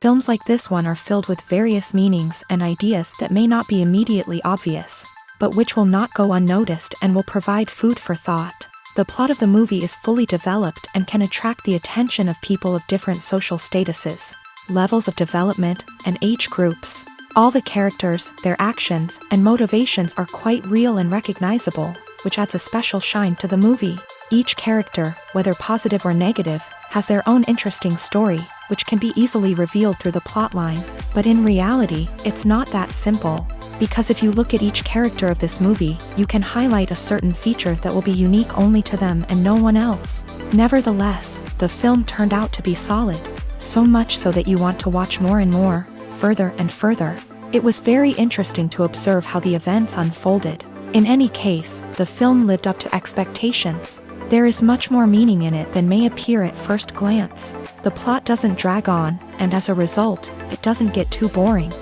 Films like this one are filled with various meanings and ideas that may not be immediately obvious, but which will not go unnoticed and will provide food for thought. The plot of the movie is fully developed and can attract the attention of people of different social statuses, levels of development, and age groups. All the characters, their actions, and motivations are quite real and recognizable, which adds a special shine to the movie. Each character, whether positive or negative, has their own interesting story, which can be easily revealed through the plotline. But in reality, it's not that simple. Because if you look at each character of this movie, you can highlight a certain feature that will be unique only to them and no one else. Nevertheless, the film turned out to be solid. So much so that you want to watch more and more, further and further. It was very interesting to observe how the events unfolded. In any case, the film lived up to expectations. There is much more meaning in it than may appear at first glance. The plot doesn't drag on, and as a result, it doesn't get too boring.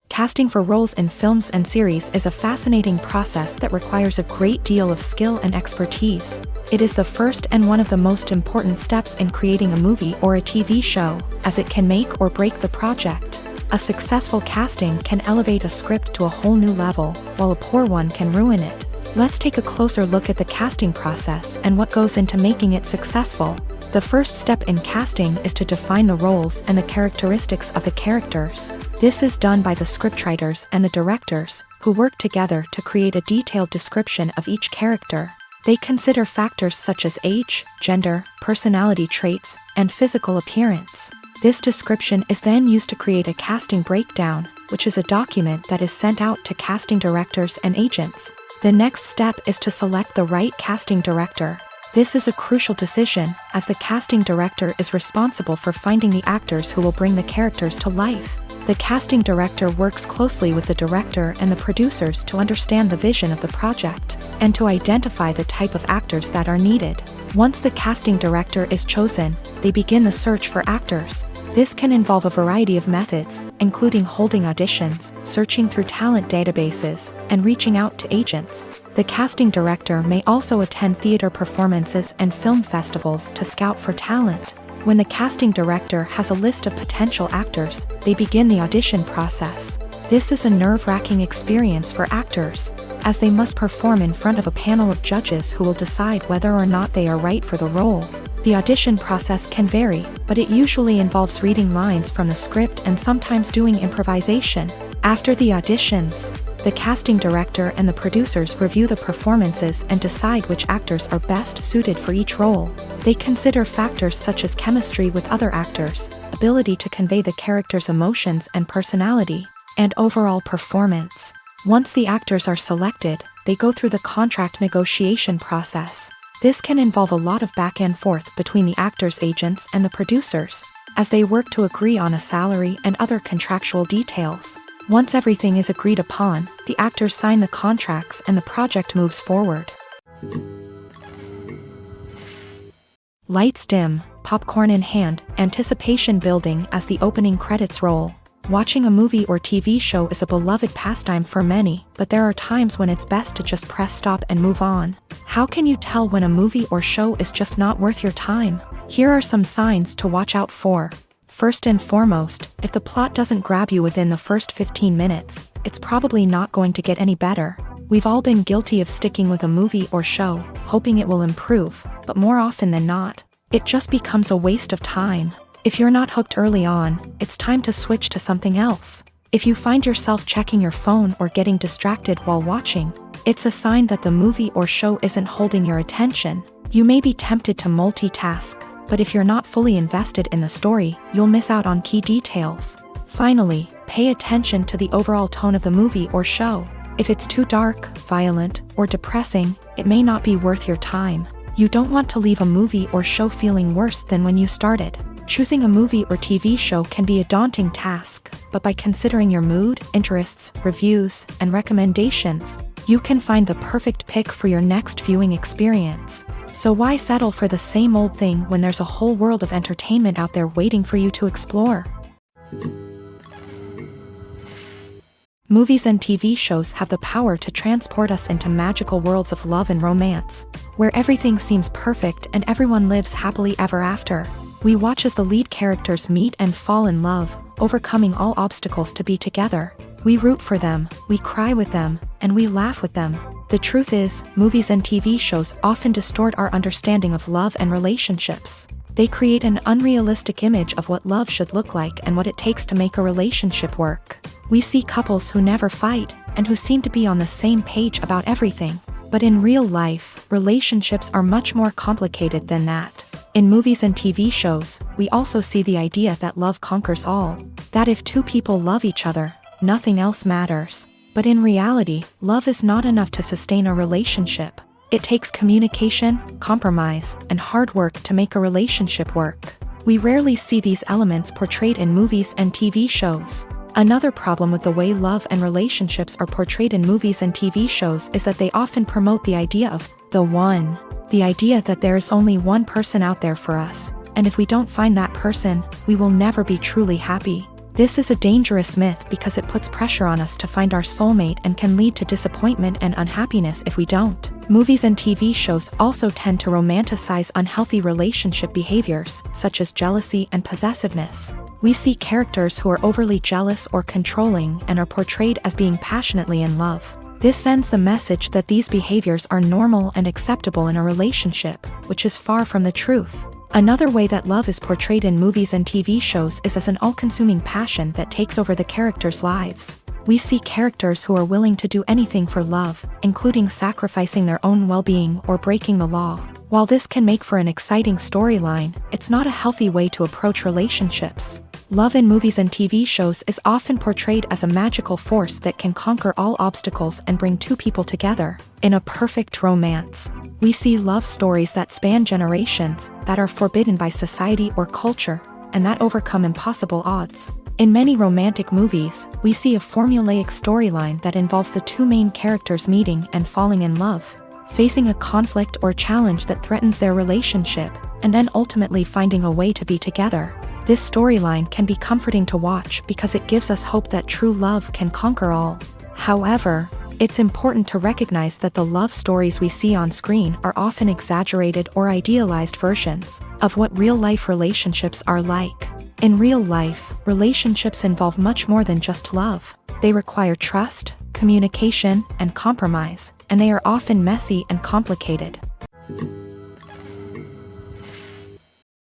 Casting for roles in films and series is a fascinating process that requires a great deal of skill and expertise. It is the first and one of the most important steps in creating a movie or a TV show, as it can make or break the project. A successful casting can elevate a script to a whole new level, while a poor one can ruin it. Let's take a closer look at the casting process and what goes into making it successful. The first step in casting is to define the roles and the characteristics of the characters. This is done by the scriptwriters and the directors, who work together to create a detailed description of each character. They consider factors such as age, gender, personality traits, and physical appearance. This description is then used to create a casting breakdown, which is a document that is sent out to casting directors and agents. The next step is to select the right casting director. This is a crucial decision, as the casting director is responsible for finding the actors who will bring the characters to life. The casting director works closely with the director and the producers to understand the vision of the project, and to identify the type of actors that are needed. Once the casting director is chosen, they begin the search for actors. This can involve a variety of methods, including holding auditions, searching through talent databases, and reaching out to agents. The casting director may also attend theater performances and film festivals to scout for talent. When the casting director has a list of potential actors, they begin the audition process. This is a nerve-wracking experience for actors, as they must perform in front of a panel of judges who will decide whether or not they are right for the role. The audition process can vary, but it usually involves reading lines from the script and sometimes doing improvisation. After the auditions, the casting director and the producers review the performances and decide which actors are best suited for each role. They consider factors such as chemistry with other actors, ability to convey the character's emotions and personality, and overall performance. Once the actors are selected, they go through the contract negotiation process. This can involve a lot of back and forth between the actors' agents and the producers, as they work to agree on a salary and other contractual details. Once everything is agreed upon, the actors sign the contracts and the project moves forward. Lights dim, popcorn in hand, anticipation building as the opening credits roll. Watching a movie or TV show is a beloved pastime for many, but there are times when it's best to just press stop and move on. How can you tell when a movie or show is just not worth your time? Here are some signs to watch out for. First and foremost, if the plot doesn't grab you within the first 15 minutes, it's probably not going to get any better. We've all been guilty of sticking with a movie or show, hoping it will improve, but more often than not, it just becomes a waste of time. If you're not hooked early on, it's time to switch to something else. If you find yourself checking your phone or getting distracted while watching, it's a sign that the movie or show isn't holding your attention. You may be tempted to multitask, but if you're not fully invested in the story, you'll miss out on key details. Finally, pay attention to the overall tone of the movie or show. If it's too dark, violent, or depressing, it may not be worth your time. You don't want to leave a movie or show feeling worse than when you started. Choosing a movie or TV show can be a daunting task, but by considering your mood, interests, reviews, and recommendations, you can find the perfect pick for your next viewing experience. So why settle for the same old thing when there's a whole world of entertainment out there waiting for you to explore? Movies and TV shows have the power to transport us into magical worlds of love and romance, where everything seems perfect and everyone lives happily ever after. We watch as the lead characters meet and fall in love, overcoming all obstacles to be together. We root for them, we cry with them, and we laugh with them. The truth is, movies and TV shows often distort our understanding of love and relationships. They create an unrealistic image of what love should look like and what it takes to make a relationship work. We see couples who never fight, and who seem to be on the same page about everything. But in real life, relationships are much more complicated than that. In movies and TV shows, we also see the idea that love conquers all. That if two people love each other, nothing else matters. But in reality, love is not enough to sustain a relationship. It takes communication, compromise, and hard work to make a relationship work. We rarely see these elements portrayed in movies and TV shows. Another problem with the way love and relationships are portrayed in movies and TV shows is that they often promote the idea of the one. The idea that there is only one person out there for us, and if we don't find that person, we will never be truly happy. This is a dangerous myth because it puts pressure on us to find our soulmate and can lead to disappointment and unhappiness if we don't. Movies and TV shows also tend to romanticize unhealthy relationship behaviors, such as jealousy and possessiveness. We see characters who are overly jealous or controlling and are portrayed as being passionately in love. This sends the message that these behaviors are normal and acceptable in a relationship, which is far from the truth. Another way that love is portrayed in movies and TV shows is as an all-consuming passion that takes over the characters' lives. We see characters who are willing to do anything for love, including sacrificing their own well-being or breaking the law. While this can make for an exciting storyline, it's not a healthy way to approach relationships. Love in movies and TV shows is often portrayed as a magical force that can conquer all obstacles and bring two people together. In a perfect romance, we see love stories that span generations, that are forbidden by society or culture, and that overcome impossible odds. In many romantic movies, we see a formulaic storyline that involves the two main characters meeting and falling in love, facing a conflict or challenge that threatens their relationship, and then ultimately finding a way to be together. This storyline can be comforting to watch because it gives us hope that true love can conquer all. However, it's important to recognize that the love stories we see on screen are often exaggerated or idealized versions of what real-life relationships are like. In real life, relationships involve much more than just love. They require trust, communication, and compromise, and they are often messy and complicated.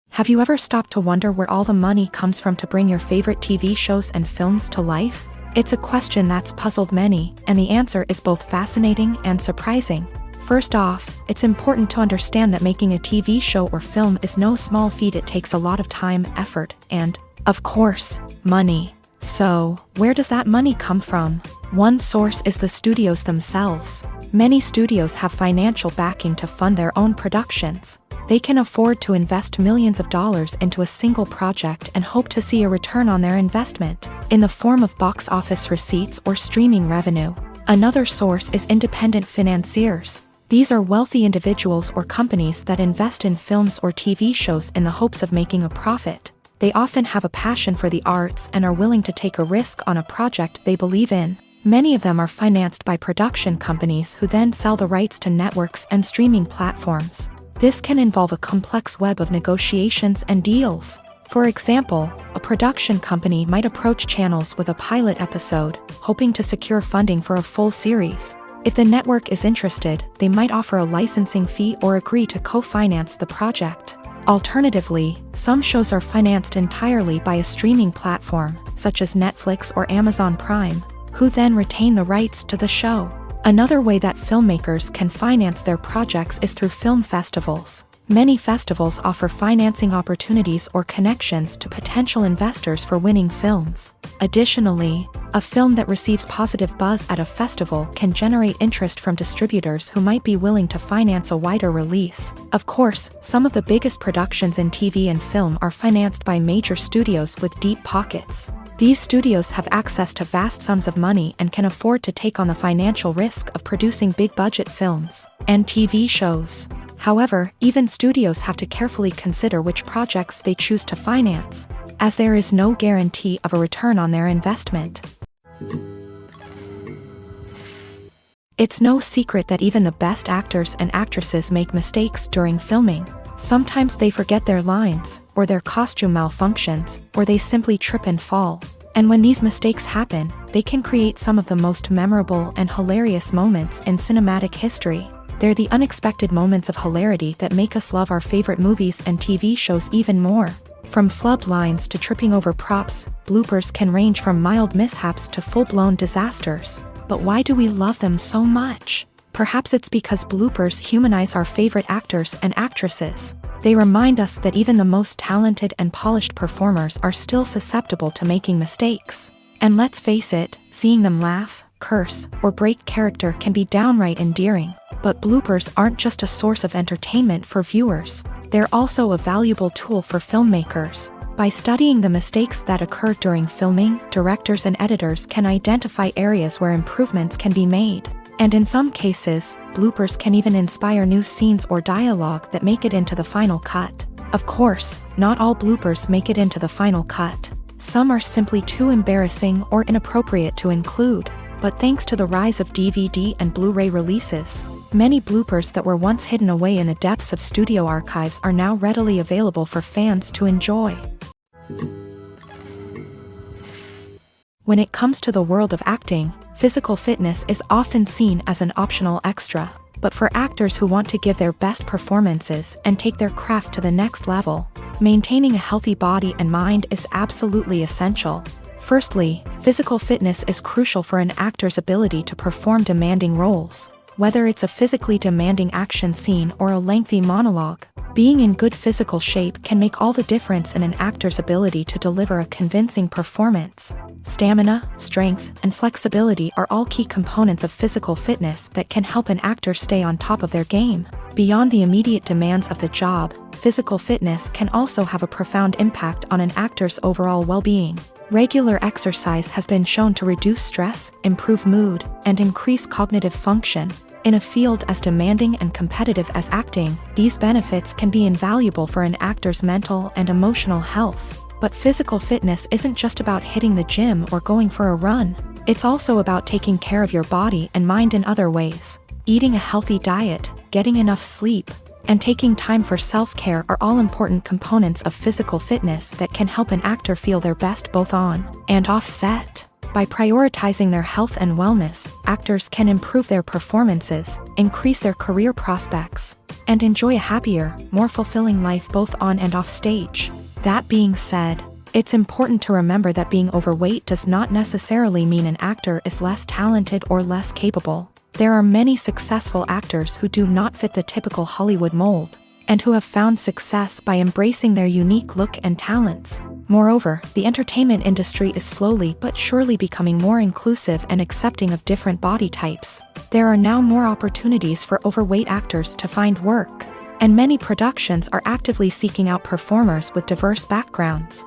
Have you ever stopped to wonder where all the money comes from to bring your favorite TV shows and films to life? It's a question that's puzzled many, and the answer is both fascinating and surprising. First off, it's important to understand that making a TV show or film is no small feat. It takes a lot of time, effort, and, of course, money. So, where does that money come from? One source is the studios themselves. Many studios have financial backing to fund their own productions. They can afford to invest millions of dollars into a single project and hope to see a return on their investment, in the form of box office receipts or streaming revenue. Another source is independent financiers. These are wealthy individuals or companies that invest in films or TV shows in the hopes of making a profit. They often have a passion for the arts and are willing to take a risk on a project they believe in. Many of them are financed by production companies who then sell the rights to networks and streaming platforms. This can involve a complex web of negotiations and deals. For example, a production company might approach channels with a pilot episode, hoping to secure funding for a full series. If the network is interested, they might offer a licensing fee or agree to co-finance the project. Alternatively, some shows are financed entirely by a streaming platform, such as Netflix or Amazon Prime, who then retain the rights to the show. Another way that filmmakers can finance their projects is through film festivals. Many festivals offer financing opportunities or connections to potential investors for winning films. Additionally, a film that receives positive buzz at a festival can generate interest from distributors who might be willing to finance a wider release. Of course, some of the biggest productions in TV and film are financed by major studios with deep pockets. These studios have access to vast sums of money and can afford to take on the financial risk of producing big-budget films and TV shows. However, even studios have to carefully consider which projects they choose to finance, as there is no guarantee of a return on their investment. It's no secret that even the best actors and actresses make mistakes during filming. Sometimes they forget their lines, or their costume malfunctions, or they simply trip and fall. And when these mistakes happen, they can create some of the most memorable and hilarious moments in cinematic history. They're the unexpected moments of hilarity that make us love our favorite movies and TV shows even more. From flubbed lines to tripping over props, bloopers can range from mild mishaps to full-blown disasters. But why do we love them so much? Perhaps it's because bloopers humanize our favorite actors and actresses. They remind us that even the most talented and polished performers are still susceptible to making mistakes. And let's face it, seeing them laugh, curse, or break character can be downright endearing. But bloopers aren't just a source of entertainment for viewers. They're also a valuable tool for filmmakers. By studying the mistakes that occur during filming, directors and editors can identify areas where improvements can be made. And in some cases, bloopers can even inspire new scenes or dialogue that make it into the final cut. Of course, not all bloopers make it into the final cut. Some are simply too embarrassing or inappropriate to include. But thanks to the rise of DVD and Blu-ray releases, many bloopers that were once hidden away in the depths of studio archives are now readily available for fans to enjoy. When it comes to the world of acting, physical fitness is often seen as an optional extra. But for actors who want to give their best performances and take their craft to the next level, maintaining a healthy body and mind is absolutely essential. Firstly, physical fitness is crucial for an actor's ability to perform demanding roles. Whether it's a physically demanding action scene or a lengthy monologue, being in good physical shape can make all the difference in an actor's ability to deliver a convincing performance. Stamina, strength, and flexibility are all key components of physical fitness that can help an actor stay on top of their game. Beyond the immediate demands of the job, physical fitness can also have a profound impact on an actor's overall well-being. Regular exercise has been shown to reduce stress, improve mood, and increase cognitive function. In a field as demanding and competitive as acting, these benefits can be invaluable for an actor's mental and emotional health. But physical fitness isn't just about hitting the gym or going for a run. It's also about taking care of your body and mind in other ways. Eating a healthy diet, getting enough sleep, and taking time for self-care are all important components of physical fitness that can help an actor feel their best both on and off set. By prioritizing their health and wellness, actors can improve their performances, increase their career prospects, and enjoy a happier, more fulfilling life both on and off stage. That being said, it's important to remember that being overweight does not necessarily mean an actor is less talented or less capable. There are many successful actors who do not fit the typical Hollywood mold, and who have found success by embracing their unique look and talents. Moreover, the entertainment industry is slowly but surely becoming more inclusive and accepting of different body types. There are now more opportunities for overweight actors to find work, and many productions are actively seeking out performers with diverse backgrounds.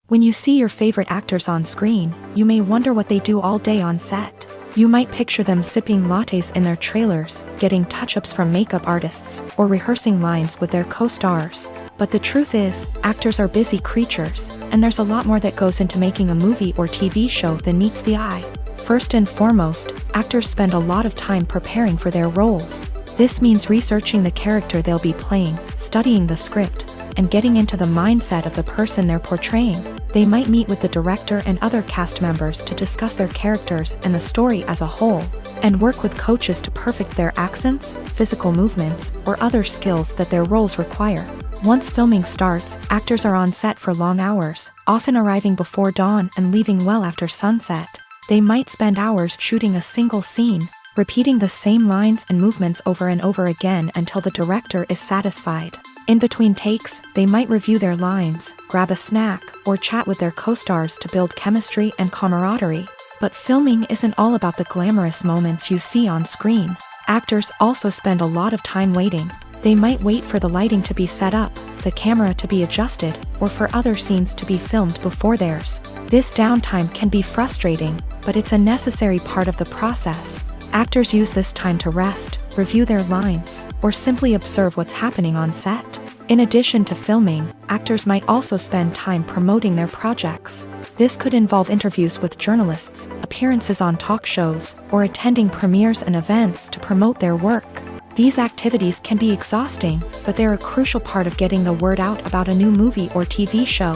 When you see your favorite actors on screen, you may wonder what they do all day on set. You might picture them sipping lattes in their trailers, getting touch-ups from makeup artists, or rehearsing lines with their co-stars. But the truth is, actors are busy creatures, and there's a lot more that goes into making a movie or TV show than meets the eye. First and foremost, actors spend a lot of time preparing for their roles. This means researching the character they'll be playing, studying the script, and getting into the mindset of the person they're portraying. They might meet with the director and other cast members to discuss their characters and the story as a whole, and work with coaches to perfect their accents, physical movements, or other skills that their roles require. Once filming starts, actors are on set for long hours, often arriving before dawn and leaving well after sunset. They might spend hours shooting a single scene, repeating the same lines and movements over and over again until the director is satisfied. In between takes, they might review their lines, grab a snack, or chat with their co-stars to build chemistry and camaraderie. But filming isn't all about the glamorous moments you see on screen. Actors also spend a lot of time waiting. They might wait for the lighting to be set up, the camera to be adjusted, or for other scenes to be filmed before theirs. This downtime can be frustrating, but it's a necessary part of the process. Actors use this time to rest, review their lines, or simply observe what's happening on set. In addition to filming, actors might also spend time promoting their projects. This could involve interviews with journalists, appearances on talk shows, or attending premieres and events to promote their work. These activities can be exhausting, but they're a crucial part of getting the word out about a new movie or TV show.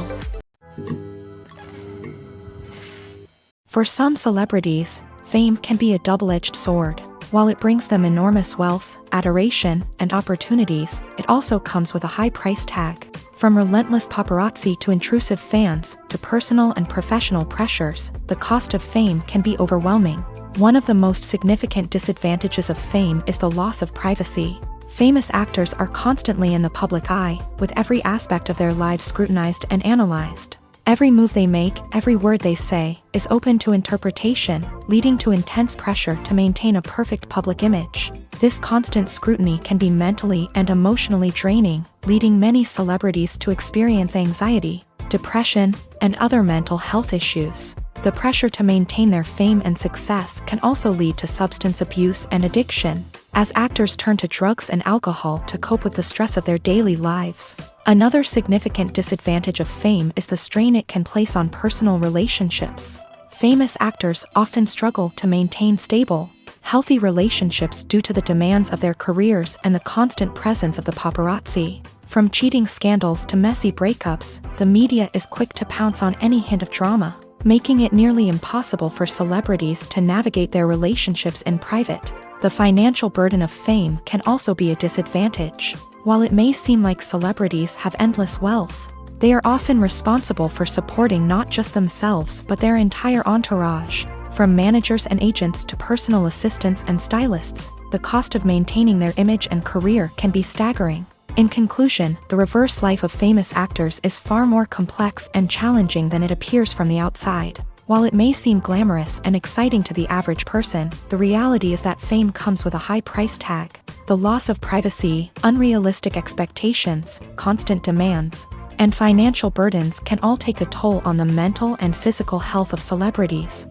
For some celebrities, fame can be a double-edged sword. While it brings them enormous wealth, adoration, and opportunities, it also comes with a high price tag. From relentless paparazzi to intrusive fans, to personal and professional pressures, the cost of fame can be overwhelming. One of the most significant disadvantages of fame is the loss of privacy. Famous actors are constantly in the public eye, with every aspect of their lives scrutinized and analyzed. Every move they make, every word they say, is open to interpretation, leading to intense pressure to maintain a perfect public image. This constant scrutiny can be mentally and emotionally draining, leading many celebrities to experience anxiety, depression, and other mental health issues. The pressure to maintain their fame and success can also lead to substance abuse and addiction, as actors turn to drugs and alcohol to cope with the stress of their daily lives. Another significant disadvantage of fame is the strain it can place on personal relationships. Famous actors often struggle to maintain stable, healthy relationships due to the demands of their careers and the constant presence of the paparazzi. From cheating scandals to messy breakups, the media is quick to pounce on any hint of drama, making it nearly impossible for celebrities to navigate their relationships in private. The financial burden of fame can also be a disadvantage. While it may seem like celebrities have endless wealth, they are often responsible for supporting not just themselves but their entire entourage. From managers and agents to personal assistants and stylists, the cost of maintaining their image and career can be staggering. In conclusion, the reverse life of famous actors is far more complex and challenging than it appears from the outside. While it may seem glamorous and exciting to the average person, the reality is that fame comes with a high price tag. The loss of privacy, unrealistic expectations, constant demands, and financial burdens can all take a toll on the mental and physical health of celebrities.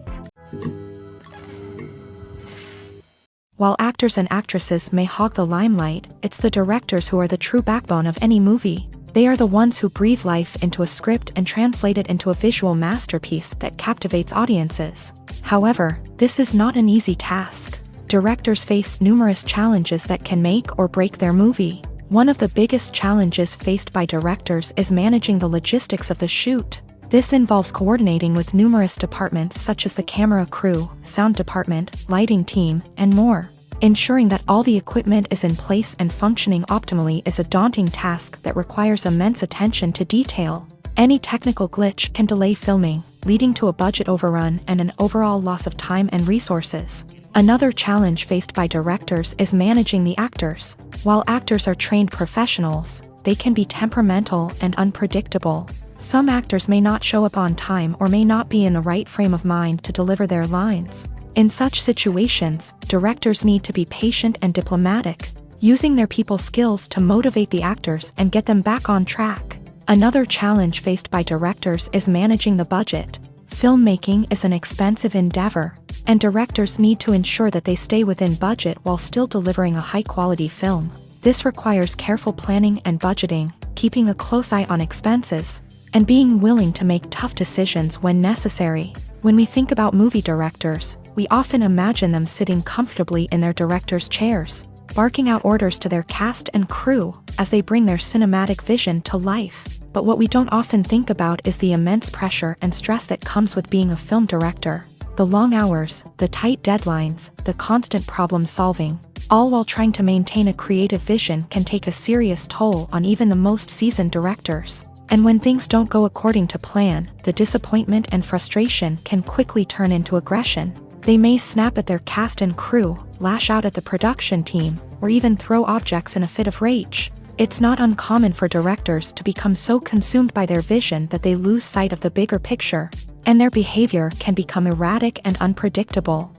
While actors and actresses may hog the limelight, it's the directors who are the true backbone of any movie. They are the ones who breathe life into a script and translate it into a visual masterpiece that captivates audiences. However, this is not an easy task. Directors face numerous challenges that can make or break their movie. One of the biggest challenges faced by directors is managing the logistics of the shoot. This involves coordinating with numerous departments such as the camera crew, sound department, lighting team, and more. Ensuring that all the equipment is in place and functioning optimally is a daunting task that requires immense attention to detail. Any technical glitch can delay filming, leading to a budget overrun and an overall loss of time and resources. Another challenge faced by directors is managing the actors. While actors are trained professionals, they can be temperamental and unpredictable. Some actors may not show up on time or may not be in the right frame of mind to deliver their lines. In such situations, directors need to be patient and diplomatic, using their people skills to motivate the actors and get them back on track. Another challenge faced by directors is managing the budget. Filmmaking is an expensive endeavor, and directors need to ensure that they stay within budget while still delivering a high-quality film. This requires careful planning and budgeting, keeping a close eye on expenses, and being willing to make tough decisions when necessary. When we think about movie directors, we often imagine them sitting comfortably in their director's chairs, barking out orders to their cast and crew as they bring their cinematic vision to life. But what we don't often think about is the immense pressure and stress that comes with being a film director. The long hours, the tight deadlines, the constant problem solving, all while trying to maintain a creative vision can take a serious toll on even the most seasoned directors. And when things don't go according to plan, the disappointment and frustration can quickly turn into aggression. They may snap at their cast and crew, lash out at the production team, or even throw objects in a fit of rage. It's not uncommon for directors to become so consumed by their vision that they lose sight of the bigger picture, and their behavior can become erratic and unpredictable.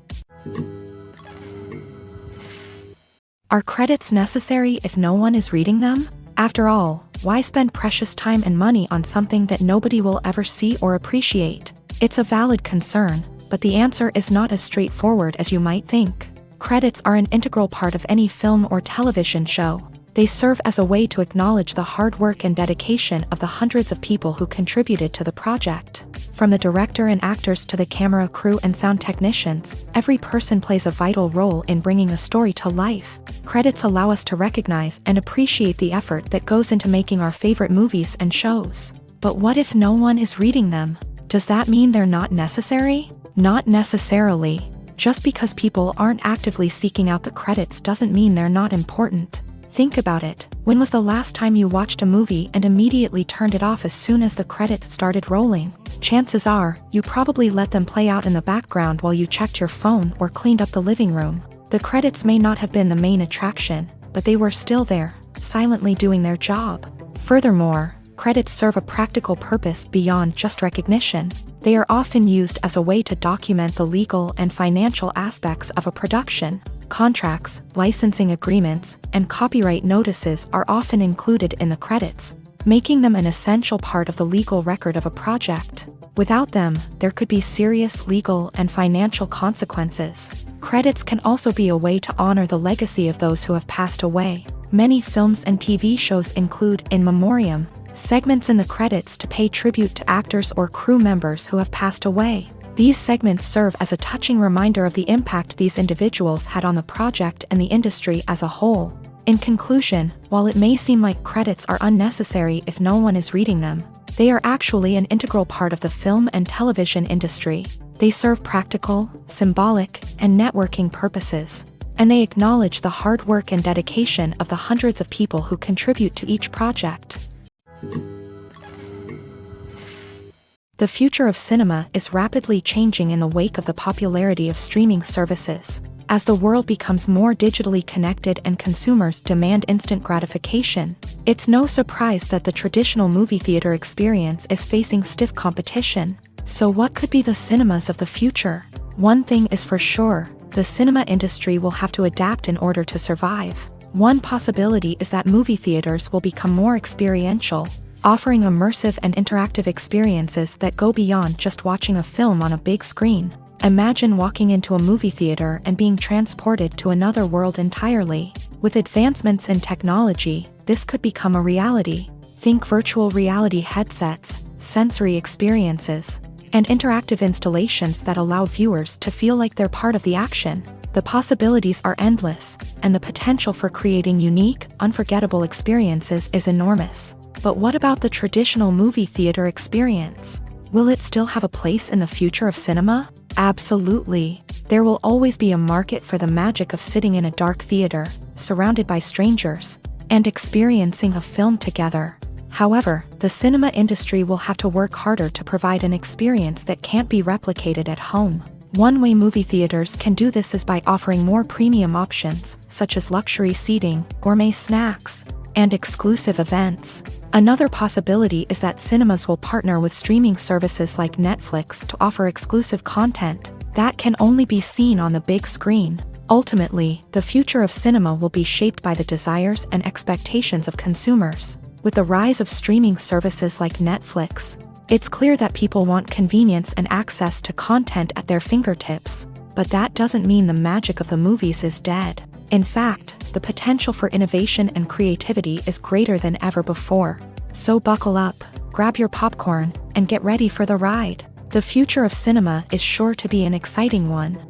Are credits necessary if no one is reading them? After all, why spend precious time and money on something that nobody will ever see or appreciate? It's a valid concern, but the answer is not as straightforward as you might think. Credits are an integral part of any film or television show. They serve as a way to acknowledge the hard work and dedication of the hundreds of people who contributed to the project. From the director and actors to the camera crew and sound technicians, every person plays a vital role in bringing a story to life. Credits allow us to recognize and appreciate the effort that goes into making our favorite movies and shows. But what if no one is reading them? Does that mean they're not necessary? Not necessarily. Just because people aren't actively seeking out the credits doesn't mean they're not important. Think about it. When was the last time you watched a movie and immediately turned it off as soon as the credits started rolling? Chances are, you probably let them play out in the background while you checked your phone or cleaned up the living room. The credits may not have been the main attraction, but they were still there, silently doing their job. Furthermore, credits serve a practical purpose beyond just recognition. They are often used as a way to document the legal and financial aspects of a production. Contracts, licensing agreements, and copyright notices are often included in the credits, making them an essential part of the legal record of a project. Without them, there could be serious legal and financial consequences. Credits can also be a way to honor the legacy of those who have passed away. Many films and TV shows include in memoriam segments in the credits to pay tribute to actors or crew members who have passed away. These segments serve as a touching reminder of the impact these individuals had on the project and the industry as a whole. In conclusion, while it may seem like credits are unnecessary if no one is reading them, they are actually an integral part of the film and television industry. They serve practical, symbolic, and networking purposes, and they acknowledge the hard work and dedication of the hundreds of people who contribute to each project. The future of cinema is rapidly changing in the wake of the popularity of streaming services. As the world becomes more digitally connected and consumers demand instant gratification, it's no surprise that the traditional movie theater experience is facing stiff competition. So what could be the cinemas of the future? One thing is for sure, the cinema industry will have to adapt in order to survive. One possibility is that movie theaters will become more experiential, offering immersive and interactive experiences that go beyond just watching a film on a big screen. Imagine walking into a movie theater and being transported to another world entirely. With advancements in technology, this could become a reality. Think virtual reality headsets, sensory experiences, and interactive installations that allow viewers to feel like they're part of the action. The possibilities are endless, and the potential for creating unique, unforgettable experiences is enormous. But what about the traditional movie theater experience? Will it still have a place in the future of cinema? Absolutely. There will always be a market for the magic of sitting in a dark theater, surrounded by strangers, and experiencing a film together. However, the cinema industry will have to work harder to provide an experience that can't be replicated at home. One way movie theaters can do this is by offering more premium options, such as luxury seating, gourmet snacks, and exclusive events. Another possibility is that cinemas will partner with streaming services like Netflix to offer exclusive content that can only be seen on the big screen. Ultimately, the future of cinema will be shaped by the desires and expectations of consumers. With the rise of streaming services like Netflix, it's clear that people want convenience and access to content at their fingertips. But that doesn't mean the magic of the movies is dead. In fact, the potential for innovation and creativity is greater than ever before. So buckle up, grab your popcorn, and get ready for the ride. The future of cinema is sure to be an exciting one.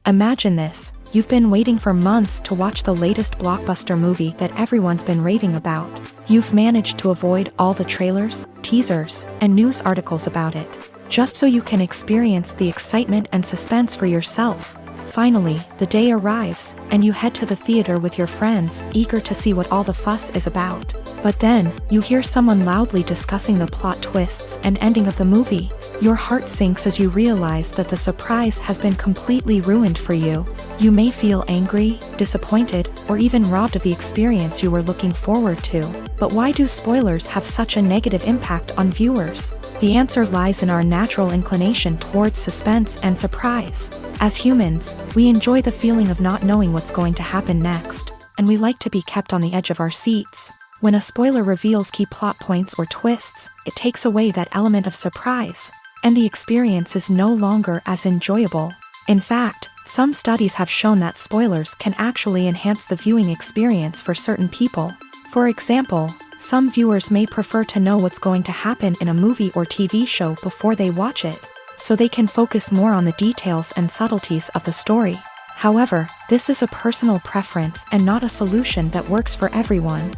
Imagine this. You've been waiting for months to watch the latest blockbuster movie that everyone's been raving about. You've managed to avoid all the trailers, teasers, and news articles about it, just so you can experience the excitement and suspense for yourself. Finally, the day arrives, and you head to the theater with your friends, eager to see what all the fuss is about. But then, you hear someone loudly discussing the plot twists and ending of the movie. Your heart sinks as you realize that the surprise has been completely ruined for you. You may feel angry, disappointed, or even robbed of the experience you were looking forward to. But why do spoilers have such a negative impact on viewers? The answer lies in our natural inclination towards suspense and surprise. As humans, we enjoy the feeling of not knowing what's going to happen next, and we like to be kept on the edge of our seats. When a spoiler reveals key plot points or twists, it takes away that element of surprise, and the experience is no longer as enjoyable. In fact, some studies have shown that spoilers can actually enhance the viewing experience for certain people. For example, Some viewers may prefer to know what's going to happen in a movie or TV show before they watch it, so they can focus more on the details and subtleties of the story. However, this is a personal preference and not a solution that works for everyone.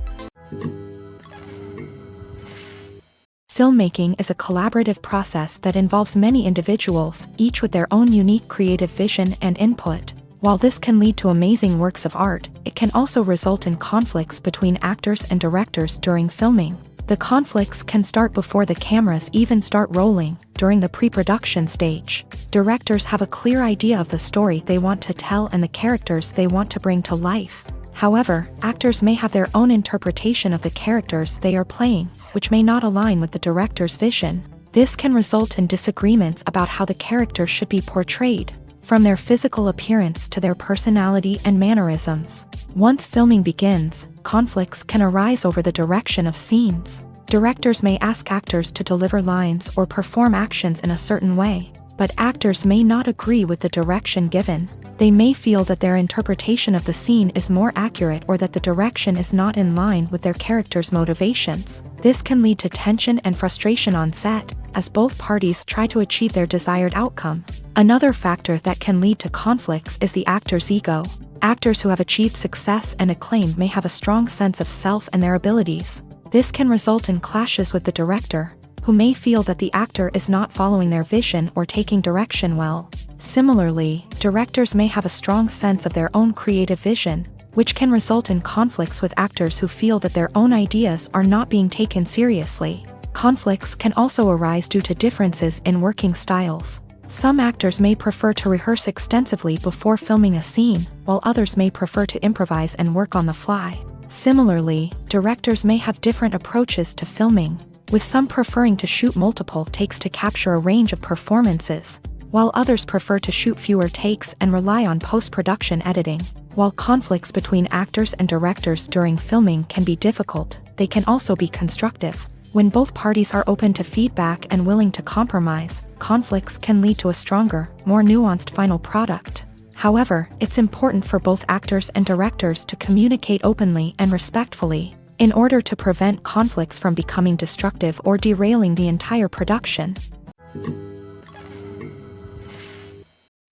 Filmmaking is a collaborative process that involves many individuals, each with their own unique creative vision and input. While this can lead to amazing works of art, it can also result in conflicts between actors and directors during filming. The conflicts can start before the cameras even start rolling, during the pre-production stage. Directors have a clear idea of the story they want to tell and the characters they want to bring to life. However, actors may have their own interpretation of the characters they are playing, which may not align with the director's vision. This can result in disagreements about how the character should be portrayed, from their physical appearance to their personality and mannerisms. Once filming begins, conflicts can arise over the direction of scenes. Directors may ask actors to deliver lines or perform actions in a certain way, but actors may not agree with the direction given. They may feel that their interpretation of the scene is more accurate or that the direction is not in line with their character's motivations. This can lead to tension and frustration on set, as both parties try to achieve their desired outcome. Another factor that can lead to conflicts is the actor's ego. Actors who have achieved success and acclaim may have a strong sense of self and their abilities. This can result in clashes with the director, who may feel that the actor is not following their vision or taking direction well. Similarly, directors may have a strong sense of their own creative vision, which can result in conflicts with actors who feel that their own ideas are not being taken seriously. Conflicts can also arise due to differences in working styles. Some actors may prefer to rehearse extensively before filming a scene, while others may prefer to improvise and work on the fly. Similarly, directors may have different approaches to filming, with some preferring to shoot multiple takes to capture a range of performances, while others prefer to shoot fewer takes and rely on post-production editing. While conflicts between actors and directors during filming can be difficult, they can also be constructive. When both parties are open to feedback and willing to compromise, conflicts can lead to a stronger, more nuanced final product. However, it's important for both actors and directors to communicate openly and respectfully, in order to prevent conflicts from becoming destructive or derailing the entire production.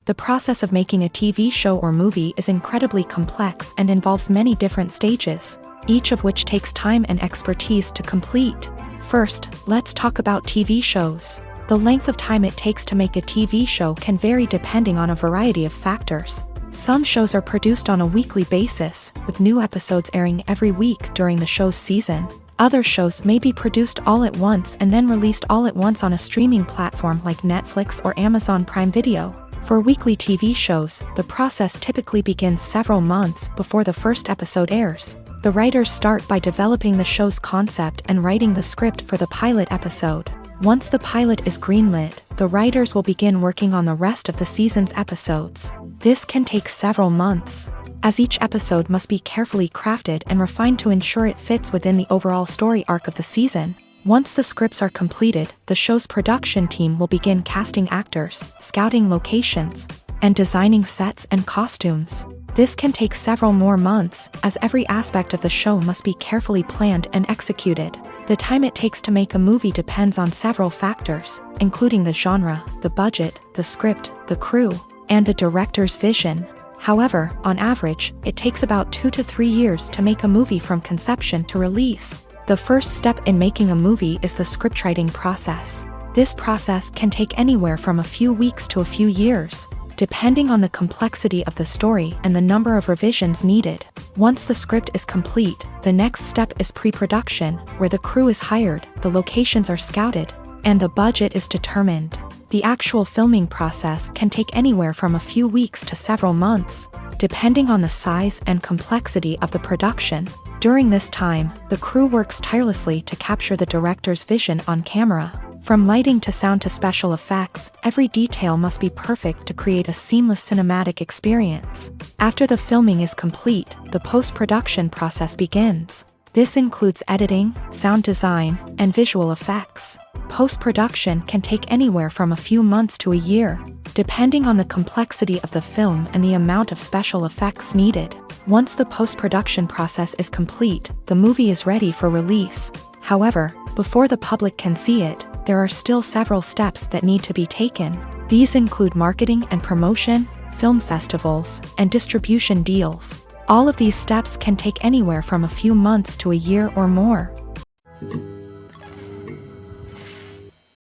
The process of making a TV show or movie is incredibly complex and involves many different stages, each of which takes time and expertise to complete. First, let's talk about TV shows. The length of time it takes to make a TV show can vary depending on a variety of factors. Some shows are produced on a weekly basis, with new episodes airing every week during the show's season. Other shows may be produced all at once and then released all at once on a streaming platform like Netflix or Amazon Prime Video. For weekly TV shows, the process typically begins several months before the first episode airs. The writers start by developing the show's concept and writing the script for the pilot episode. Once the pilot is greenlit, the writers will begin working on the rest of the season's episodes. This can take several months, as each episode must be carefully crafted and refined to ensure it fits within the overall story arc of the season. Once the scripts are completed, the show's production team will begin casting actors, scouting locations, and designing sets and costumes. This can take several more months, as every aspect of the show must be carefully planned and executed. The time it takes to make a movie depends on several factors, including the genre, the budget, the script, the crew, and the director's vision. However, on average, it takes about 2 to 3 years to make a movie from conception to release. The first step in making a movie is the scriptwriting process. This process can take anywhere from a few weeks to a few years, depending on the complexity of the story and the number of revisions needed. Once the script is complete, the next step is pre-production, where the crew is hired, the locations are scouted, and the budget is determined. The actual filming process can take anywhere from a few weeks to several months, depending on the size and complexity of the production. During this time, the crew works tirelessly to capture the director's vision on camera. From lighting to sound to special effects, every detail must be perfect to create a seamless cinematic experience. After the filming is complete, the post-production process begins. This includes editing, sound design, and visual effects. Post-production can take anywhere from a few months to a year, depending on the complexity of the film and the amount of special effects needed. Once the post-production process is complete, the movie is ready for release. However, before the public can see it, there are still several steps that need to be taken. These include marketing and promotion, film festivals, and distribution deals. All of these steps can take anywhere from a few months to a year or more.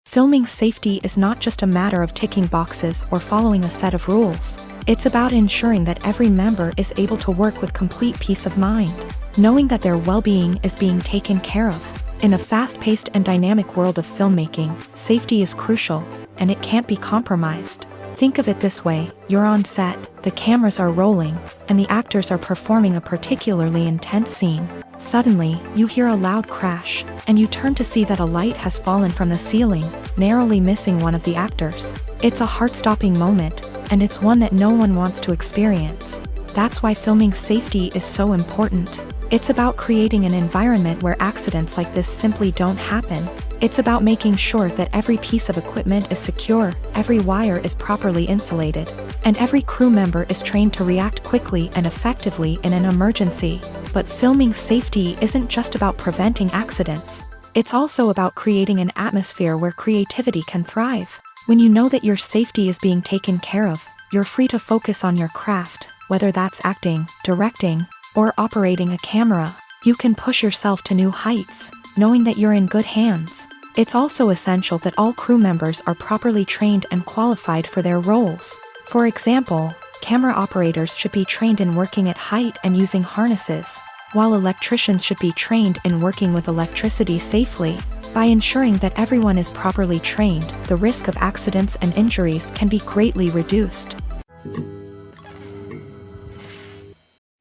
Filming safety is not just a matter of ticking boxes or following a set of rules. It's about ensuring that every member is able to work with complete peace of mind, knowing that their well-being is being taken care of. In a fast-paced and dynamic world of filmmaking, safety is crucial, and it can't be compromised. Think of it this way: you're on set, the cameras are rolling, and the actors are performing a particularly intense scene. Suddenly, you hear a loud crash, and you turn to see that a light has fallen from the ceiling, narrowly missing one of the actors. It's a heart-stopping moment, and it's one that no one wants to experience. That's why filming safety is so important. It's about creating an environment where accidents like this simply don't happen. It's about making sure that every piece of equipment is secure, every wire is properly insulated, and every crew member is trained to react quickly and effectively in an emergency. But filming safety isn't just about preventing accidents. It's also about creating an atmosphere where creativity can thrive. When you know that your safety is being taken care of, you're free to focus on your craft, whether that's acting, directing, or operating a camera. You can push yourself to new heights, knowing that you're in good hands. It's also essential that all crew members are properly trained and qualified for their roles. For example, camera operators should be trained in working at height and using harnesses, while electricians should be trained in working with electricity safely. By ensuring that everyone is properly trained, the risk of accidents and injuries can be greatly reduced.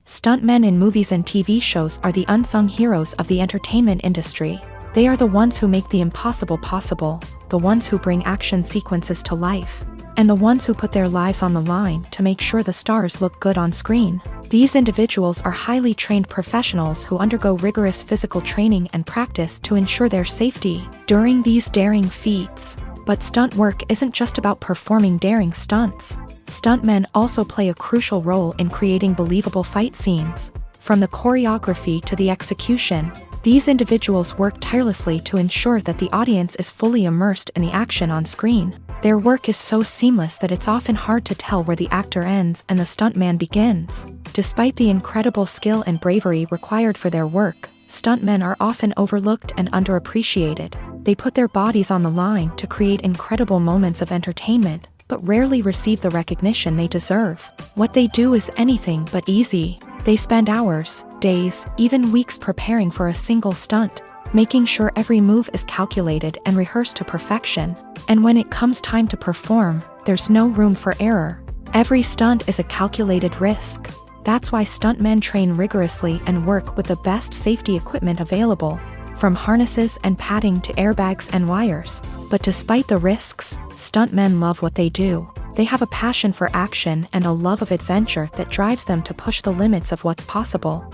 Stuntmen in movies and TV shows are the unsung heroes of the entertainment industry. They are the ones who make the impossible possible, the ones who bring action sequences to life, and the ones who put their lives on the line to make sure the stars look good on screen. These individuals are highly trained professionals who undergo rigorous physical training and practice to ensure their safety during these daring feats. But stunt work isn't just about performing daring stunts. Stuntmen also play a crucial role in creating believable fight scenes. From the choreography to the execution, these individuals work tirelessly to ensure that the audience is fully immersed in the action on screen. Their work is so seamless that it's often hard to tell where the actor ends and the stuntman begins. Despite the incredible skill and bravery required for their work, stuntmen are often overlooked and underappreciated. They put their bodies on the line to create incredible moments of entertainment, but rarely receive the recognition they deserve. What they do is anything but easy. They spend hours, days, even weeks preparing for a single stunt, making sure every move is calculated and rehearsed to perfection. And when it comes time to perform, there's no room for error. Every stunt is a calculated risk. That's why stuntmen train rigorously and work with the best safety equipment available, from harnesses and padding to airbags and wires. But despite the risks, stuntmen love what they do. They have a passion for action and a love of adventure that drives them to push the limits of what's possible.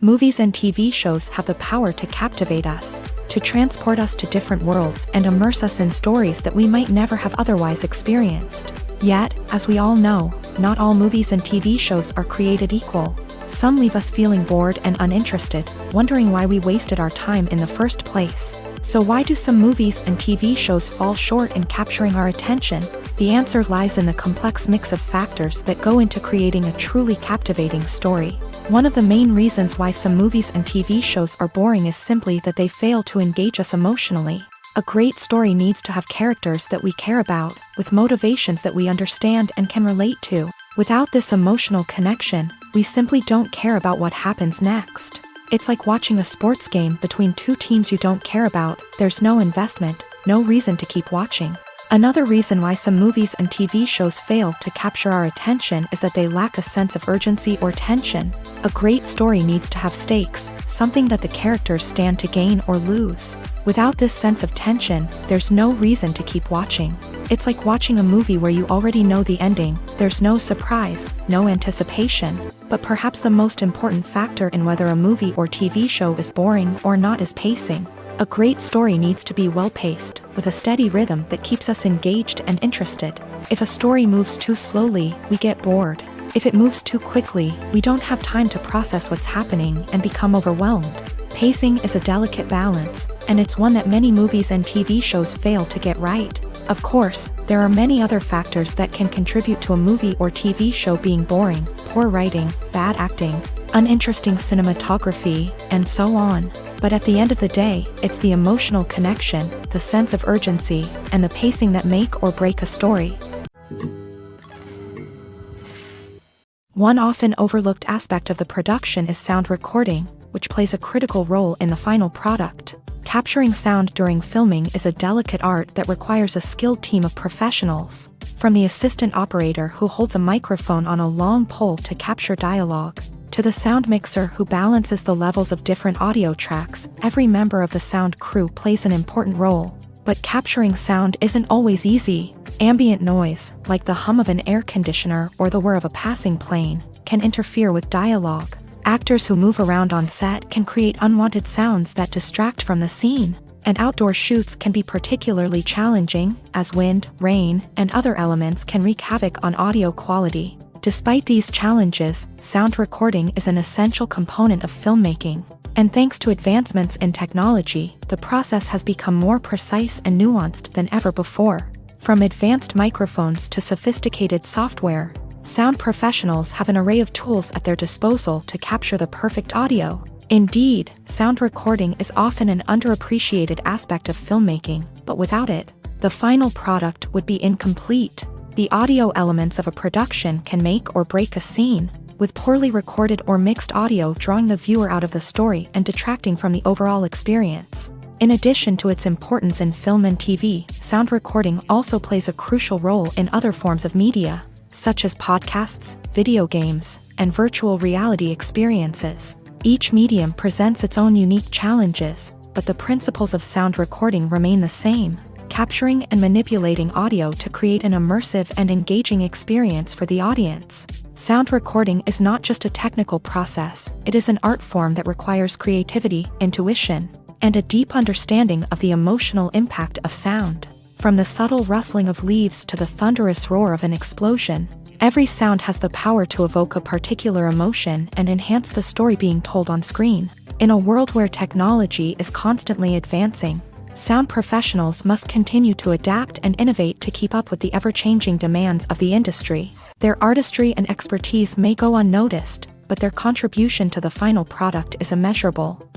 Movies and TV shows have the power to captivate us, to transport us to different worlds and immerse us in stories that we might never have otherwise experienced. Yet, as we all know, not all movies and TV shows are created equal. Some leave us feeling bored and uninterested, wondering why we wasted our time in the first place. So why do some movies and TV shows fall short in capturing our attention? The answer lies in the complex mix of factors that go into creating a truly captivating story. One of the main reasons why some movies and TV shows are boring is simply that they fail to engage us emotionally. A great story needs to have characters that we care about, with motivations that we understand and can relate to. Without this emotional connection, we simply don't care about what happens next. It's like watching a sports game between two teams you don't care about. There's no investment, no reason to keep watching. Another reason why some movies and TV shows fail to capture our attention is that they lack a sense of urgency or tension. A great story needs to have stakes, something that the characters stand to gain or lose. Without this sense of tension, there's no reason to keep watching. It's like watching a movie where you already know the ending, there's no surprise, no anticipation. But perhaps the most important factor in whether a movie or TV show is boring or not is pacing. A great story needs to be well-paced, with a steady rhythm that keeps us engaged and interested. If a story moves too slowly, we get bored. If it moves too quickly, we don't have time to process what's happening and become overwhelmed. Pacing is a delicate balance, and it's one that many movies and TV shows fail to get right. Of course, there are many other factors that can contribute to a movie or TV show being boring: poor writing, bad acting, uninteresting cinematography, and so on. But at the end of the day, it's the emotional connection, the sense of urgency, and the pacing that make or break a story. One often overlooked aspect of the production is sound recording, which plays a critical role in the final product. Capturing sound during filming is a delicate art that requires a skilled team of professionals. From the assistant operator who holds a microphone on a long pole to capture dialogue, to the sound mixer who balances the levels of different audio tracks, every member of the sound crew plays an important role. But capturing sound isn't always easy. Ambient noise, like the hum of an air conditioner or the whir of a passing plane, can interfere with dialogue. Actors who move around on set can create unwanted sounds that distract from the scene. And outdoor shoots can be particularly challenging, as wind, rain, and other elements can wreak havoc on audio quality. Despite these challenges, sound recording is an essential component of filmmaking. And thanks to advancements in technology, the process has become more precise and nuanced than ever before. From advanced microphones to sophisticated software, sound professionals have an array of tools at their disposal to capture the perfect audio. Indeed, sound recording is often an underappreciated aspect of filmmaking, but without it, the final product would be incomplete. The audio elements of a production can make or break a scene, with poorly recorded or mixed audio drawing the viewer out of the story and detracting from the overall experience. In addition to its importance in film and TV, sound recording also plays a crucial role in other forms of media, such as podcasts, video games, and virtual reality experiences. Each medium presents its own unique challenges, but the principles of sound recording remain the same: capturing and manipulating audio to create an immersive and engaging experience for the audience. Sound recording is not just a technical process, it is an art form that requires creativity, intuition, and a deep understanding of the emotional impact of sound. From the subtle rustling of leaves to the thunderous roar of an explosion, every sound has the power to evoke a particular emotion and enhance the story being told on screen. In a world where technology is constantly advancing, sound professionals must continue to adapt and innovate to keep up with the ever-changing demands of the industry. Their artistry and expertise may go unnoticed, but their contribution to the final product is immeasurable.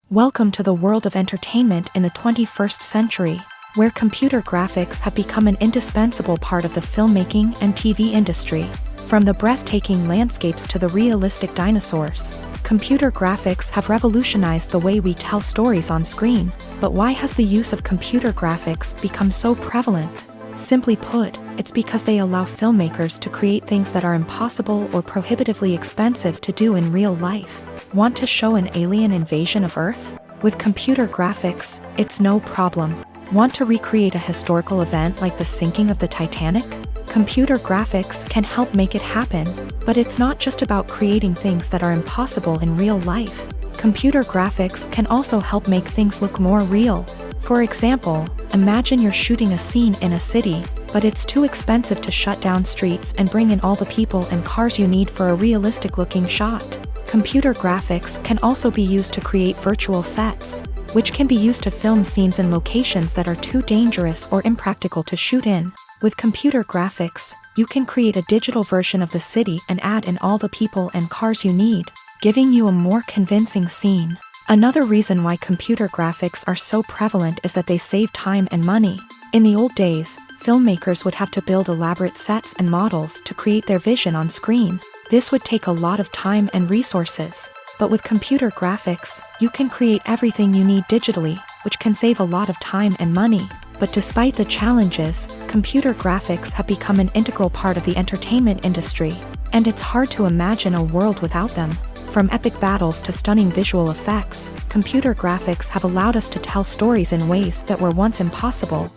Welcome to the world of entertainment in the 21st century, where computer graphics have become an indispensable part of the filmmaking and TV industry. From the breathtaking landscapes to the realistic dinosaurs, computer graphics have revolutionized the way we tell stories on screen. But why has the use of computer graphics become so prevalent? Simply put, it's because they allow filmmakers to create things that are impossible or prohibitively expensive to do in real life. Want to show an alien invasion of Earth? With computer graphics, it's no problem. Want to recreate a historical event like the sinking of the Titanic? Computer graphics can help make it happen. But it's not just about creating things that are impossible in real life. Computer graphics can also help make things look more real. For example, imagine you're shooting a scene in a city, but it's too expensive to shut down streets and bring in all the people and cars you need for a realistic-looking shot. Computer graphics can also be used to create virtual sets, which can be used to film scenes in locations that are too dangerous or impractical to shoot in. With computer graphics, you can create a digital version of the city and add in all the people and cars you need, giving you a more convincing scene. Another reason why computer graphics are so prevalent is that they save time and money. In the old days, filmmakers would have to build elaborate sets and models to create their vision on screen. This would take a lot of time and resources. But with computer graphics, you can create everything you need digitally, which can save a lot of time and money. But despite the challenges, computer graphics have become an integral part of the entertainment industry, and it's hard to imagine a world without them. From epic battles to stunning visual effects, computer graphics have allowed us to tell stories in ways that were once impossible.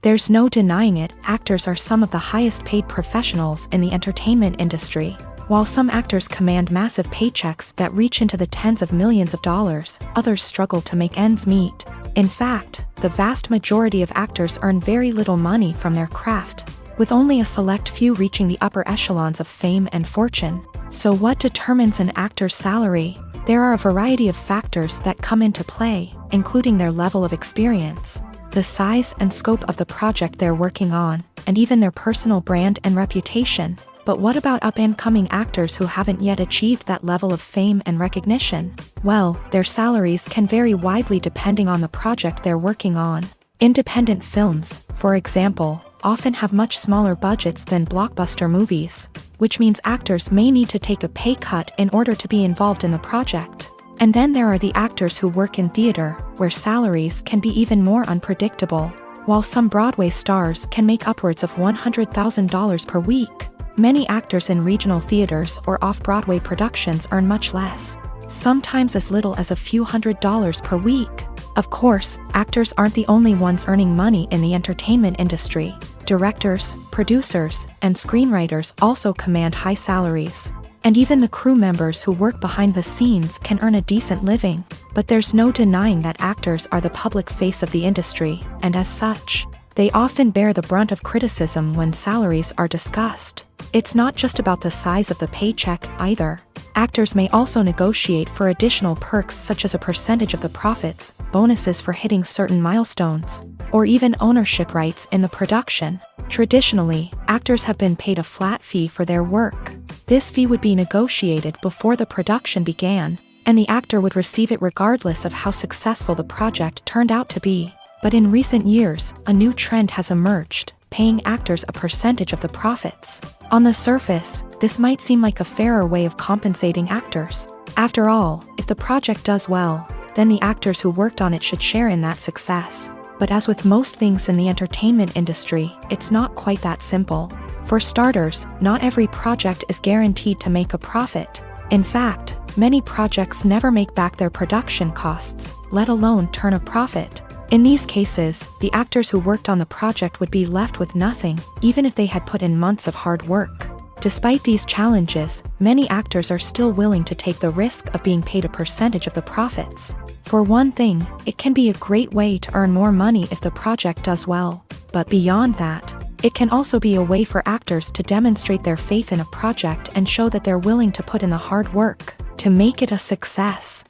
There's no denying it, actors are some of the highest paid professionals in the entertainment industry. While some actors command massive paychecks that reach into the tens of millions of dollars, others struggle to make ends meet. In fact, the vast majority of actors earn very little money from their craft, with only a select few reaching the upper echelons of fame and fortune. So what determines an actor's salary? There are a variety of factors that come into play, including their level of experience, the size and scope of the project they're working on, and even their personal brand and reputation. But what about up-and-coming actors who haven't yet achieved that level of fame and recognition? Well, their salaries can vary widely depending on the project they're working on. Independent films, for example, often have much smaller budgets than blockbuster movies, which means actors may need to take a pay cut in order to be involved in the project. And then there are the actors who work in theater, where salaries can be even more unpredictable. While some Broadway stars can make upwards of $100,000 per week, many actors in regional theaters or off-Broadway productions earn much less, sometimes as little as a few $100s per week. Of course, actors aren't the only ones earning money in the entertainment industry. Directors, producers, and screenwriters also command high salaries. And even the crew members who work behind the scenes can earn a decent living. But there's no denying that actors are the public face of the industry, and as such, they often bear the brunt of criticism when salaries are discussed. It's not just about the size of the paycheck, either. Actors may also negotiate for additional perks such as a percentage of the profits, bonuses for hitting certain milestones, or even ownership rights in the production. Traditionally, actors have been paid a flat fee for their work. This fee would be negotiated before the production began, and the actor would receive it regardless of how successful the project turned out to be. But in recent years, a new trend has emerged, paying actors a percentage of the profits. On the surface, this might seem like a fairer way of compensating actors. After all, if the project does well, then the actors who worked on it should share in that success. But as with most things in the entertainment industry, it's not quite that simple. For starters, not every project is guaranteed to make a profit. In fact, many projects never make back their production costs, let alone turn a profit. In these cases, the actors who worked on the project would be left with nothing, even if they had put in months of hard work. Despite these challenges, many actors are still willing to take the risk of being paid a percentage of the profits. For one thing, it can be a great way to earn more money if the project does well. But beyond that, it can also be a way for actors to demonstrate their faith in a project and show that they're willing to put in the hard work to make it a success.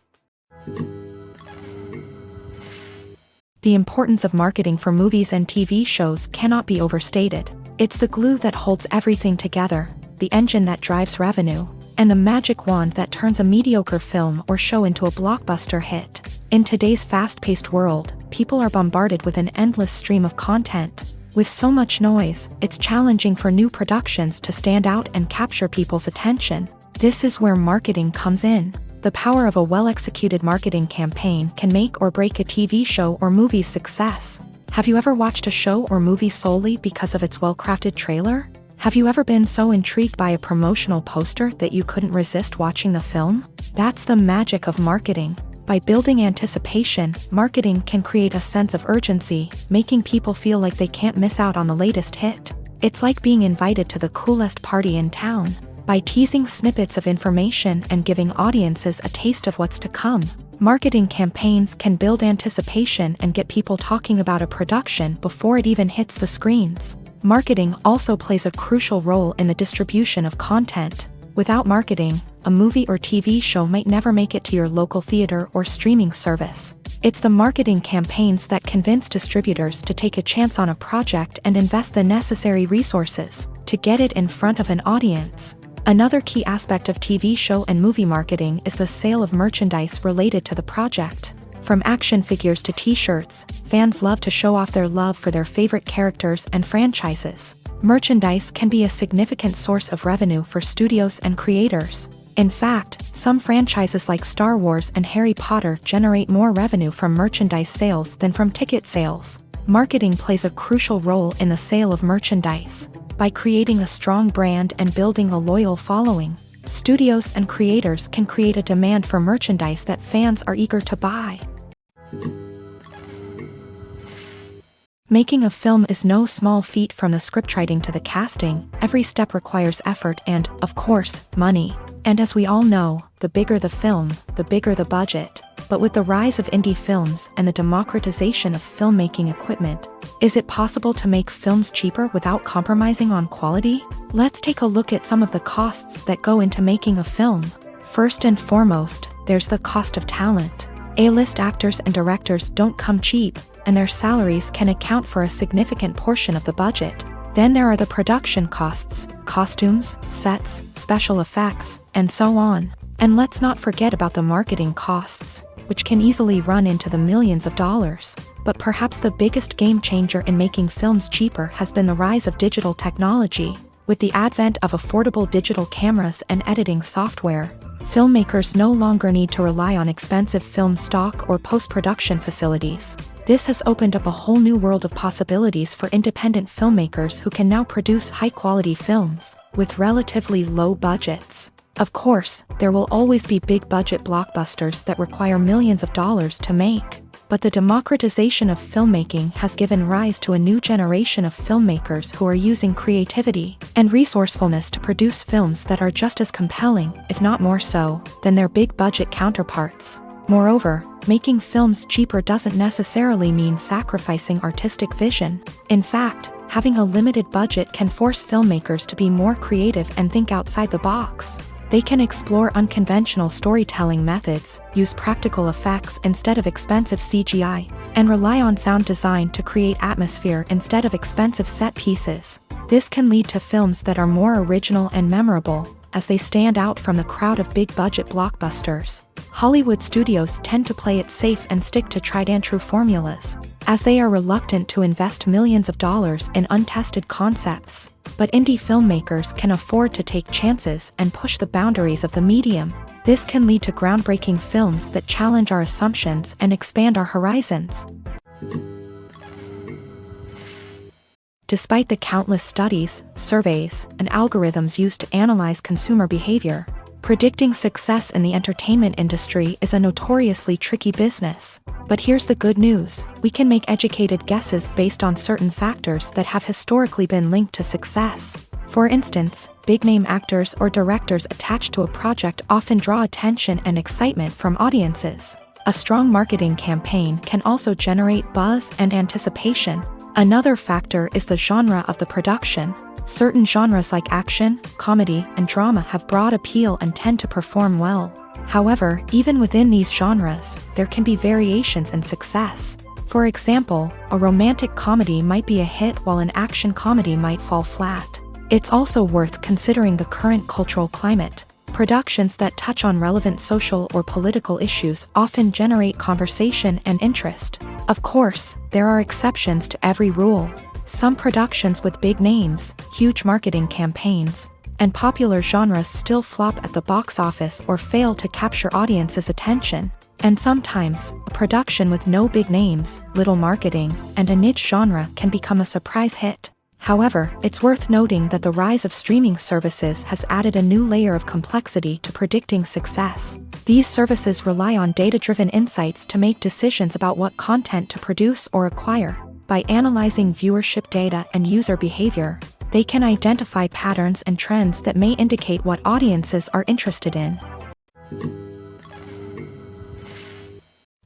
The importance of marketing for movies and TV shows cannot be overstated. It's the glue that holds everything together, the engine that drives revenue, and the magic wand that turns a mediocre film or show into a blockbuster hit. In today's fast-paced world, people are bombarded with an endless stream of content. With so much noise, it's challenging for new productions to stand out and capture people's attention. This is where marketing comes in. The power of a well-executed marketing campaign can make or break a TV show or movie's success. Have you ever watched a show or movie solely because of its well-crafted trailer? Have you ever been so intrigued by a promotional poster that you couldn't resist watching the film? That's the magic of marketing. By building anticipation, marketing can create a sense of urgency, making people feel like they can't miss out on the latest hit. It's like being invited to the coolest party in town. By teasing snippets of information and giving audiences a taste of what's to come, marketing campaigns can build anticipation and get people talking about a production before it even hits the screens. Marketing also plays a crucial role in the distribution of content. Without marketing, a movie or TV show might never make it to your local theater or streaming service. It's the marketing campaigns that convince distributors to take a chance on a project and invest the necessary resources to get it in front of an audience. Another key aspect of TV show and movie marketing is the sale of merchandise related to the project. From action figures to t-shirts, fans love to show off their love for their favorite characters and franchises. Merchandise can be a significant source of revenue for studios and creators. In fact, some franchises like Star Wars and Harry Potter generate more revenue from merchandise sales than from ticket sales. Marketing plays a crucial role in the sale of merchandise. By creating a strong brand and building a loyal following, studios and creators can create a demand for merchandise that fans are eager to buy. Making a film is no small feat. From the scriptwriting to the casting, every step requires effort and, of course, money. And as we all know, the bigger the film, the bigger the budget. But with the rise of indie films and the democratization of filmmaking equipment, is it possible to make films cheaper without compromising on quality? Let's take a look at some of the costs that go into making a film. First and foremost, there's the cost of talent. A-list actors and directors don't come cheap, and their salaries can account for a significant portion of the budget. Then there are the production costs, costumes, sets, special effects, and so on. And let's not forget about the marketing costs, which can easily run into the millions of dollars. But perhaps the biggest game changer in making films cheaper has been the rise of digital technology. With the advent of affordable digital cameras and editing software, filmmakers no longer need to rely on expensive film stock or post-production facilities. This has opened up a whole new world of possibilities for independent filmmakers who can now produce high-quality films with relatively low budgets. Of course, there will always be big-budget blockbusters that require millions of dollars to make. But the democratization of filmmaking has given rise to a new generation of filmmakers who are using creativity and resourcefulness to produce films that are just as compelling, if not more so, than their big-budget counterparts. Moreover, making films cheaper doesn't necessarily mean sacrificing artistic vision. In fact, having a limited budget can force filmmakers to be more creative and think outside the box. They can explore unconventional storytelling methods, use practical effects instead of expensive CGI, and rely on sound design to create atmosphere instead of expensive set pieces. This can lead to films that are more original and memorable, as they stand out from the crowd of big-budget blockbusters. Hollywood studios tend to play it safe and stick to tried-and-true formulas, as they are reluctant to invest millions of dollars in untested concepts. But indie filmmakers can afford to take chances and push the boundaries of the medium. This can lead to groundbreaking films that challenge our assumptions and expand our horizons. Despite the countless studies, surveys, and algorithms used to analyze consumer behavior, predicting success in the entertainment industry is a notoriously tricky business. But here's the good news: we can make educated guesses based on certain factors that have historically been linked to success. For instance, big-name actors or directors attached to a project often draw attention and excitement from audiences. A strong marketing campaign can also generate buzz and anticipation. Another factor is the genre of the production. Certain genres like action, comedy, and drama have broad appeal and tend to perform well. However, even within these genres, there can be variations in success. For example, a romantic comedy might be a hit while an action comedy might fall flat. It's also worth considering the current cultural climate. Productions that touch on relevant social or political issues often generate conversation and interest. Of course, there are exceptions to every rule. Some productions with big names, huge marketing campaigns, and popular genres still flop at the box office or fail to capture audiences' attention. And sometimes, a production with no big names, little marketing, and a niche genre can become a surprise hit. However, it's worth noting that the rise of streaming services has added a new layer of complexity to predicting success. These services rely on data-driven insights to make decisions about what content to produce or acquire. By analyzing viewership data and user behavior, they can identify patterns and trends that may indicate what audiences are interested in.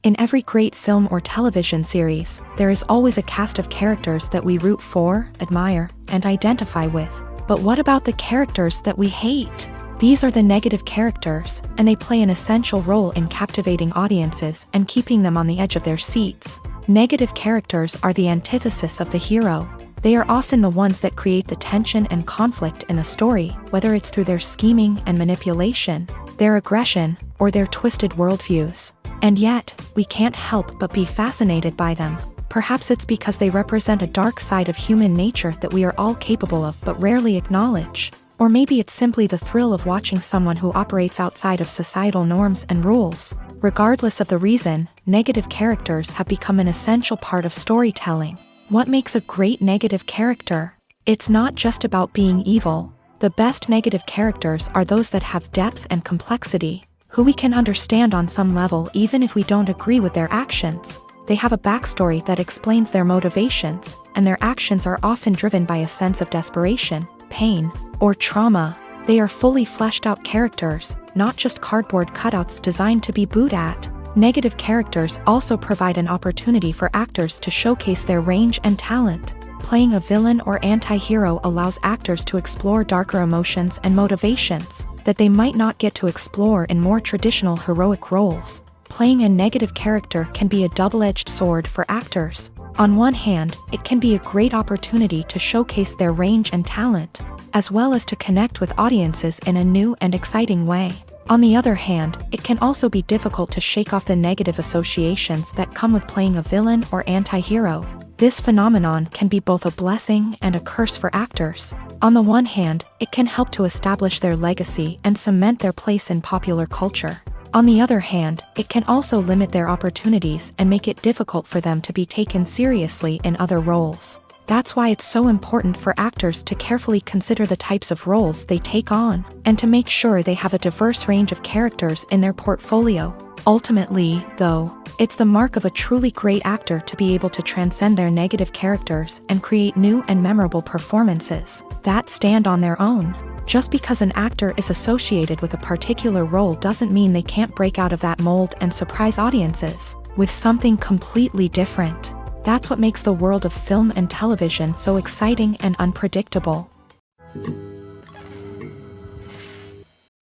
In every great film or television series, there is always a cast of characters that we root for, admire, and identify with. But what about the characters that we hate? These are the negative characters, and they play an essential role in captivating audiences and keeping them on the edge of their seats. Negative characters are the antithesis of the hero. They are often the ones that create the tension and conflict in the story, whether it's through their scheming and manipulation, their aggression, or their twisted worldviews. And yet, we can't help but be fascinated by them. Perhaps it's because they represent a dark side of human nature that we are all capable of but rarely acknowledge. Or maybe it's simply the thrill of watching someone who operates outside of societal norms and rules. Regardless of the reason, negative characters have become an essential part of storytelling. What makes a great negative character? It's not just about being evil. The best negative characters are those that have depth and complexity, who we can understand on some level even if we don't agree with their actions. They have a backstory that explains their motivations, and their actions are often driven by a sense of desperation, pain, or trauma. They are fully fleshed out characters, not just cardboard cutouts designed to be booed at. Negative characters also provide an opportunity for actors to showcase their range and talent. Playing a villain or anti-hero allows actors to explore darker emotions and motivations that they might not get to explore in more traditional heroic roles. Playing a negative character can be a double-edged sword for actors. On one hand, it can be a great opportunity to showcase their range and talent, as well as to connect with audiences in a new and exciting way. On the other hand, it can also be difficult to shake off the negative associations that come with playing a villain or anti-hero. This phenomenon can be both a blessing and a curse for actors. On the one hand, it can help to establish their legacy and cement their place in popular culture. On the other hand, it can also limit their opportunities and make it difficult for them to be taken seriously in other roles. That's why it's so important for actors to carefully consider the types of roles they take on, and to make sure they have a diverse range of characters in their portfolio. Ultimately, though, it's the mark of a truly great actor to be able to transcend their negative characters and create new and memorable performances that stand on their own. Just because an actor is associated with a particular role doesn't mean they can't break out of that mold and surprise audiences with something completely different. That's what makes the world of film and television so exciting and unpredictable.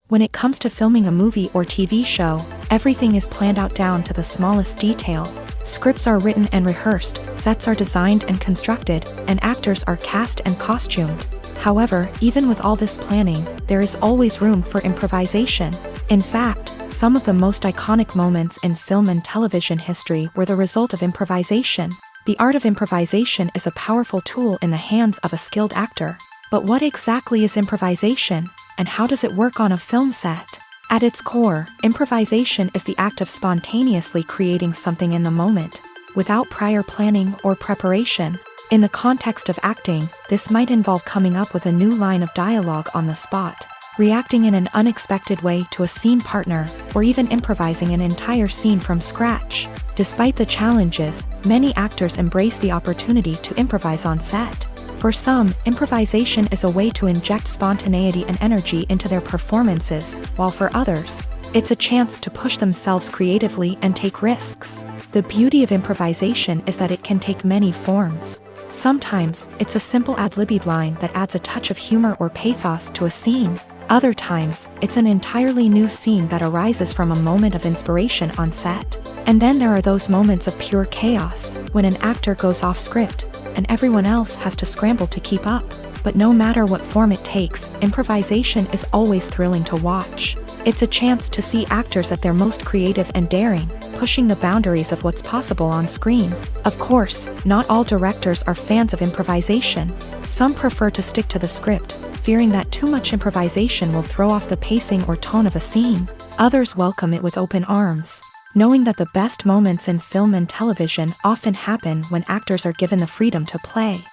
When it comes to filming a movie or TV show, everything is planned out down to the smallest detail. Scripts are written and rehearsed, sets are designed and constructed, and actors are cast and costumed. However, even with all this planning, there is always room for improvisation. In fact, some of the most iconic moments in film and television history were the result of improvisation. The art of improvisation is a powerful tool in the hands of a skilled actor. But what exactly is improvisation, and how does it work on a film set? At its core, improvisation is the act of spontaneously creating something in the moment, without prior planning or preparation. In the context of acting, this might involve coming up with a new line of dialogue on the spot, reacting in an unexpected way to a scene partner, or even improvising an entire scene from scratch. Despite the challenges, many actors embrace the opportunity to improvise on set. For some, improvisation is a way to inject spontaneity and energy into their performances, while for others, it's a chance to push themselves creatively and take risks. The beauty of improvisation is that it can take many forms. Sometimes, it's a simple ad-libbed line that adds a touch of humor or pathos to a scene. Other times, it's an entirely new scene that arises from a moment of inspiration on set. And then there are those moments of pure chaos, when an actor goes off script, and everyone else has to scramble to keep up. But no matter what form it takes, improvisation is always thrilling to watch. It's a chance to see actors at their most creative and daring, pushing the boundaries of what's possible on screen. Of course, not all directors are fans of improvisation. Some prefer to stick to the script, fearing that too much improvisation will throw off the pacing or tone of a scene. Others welcome it with open arms, knowing that the best moments in film and television often happen when actors are given the freedom to play.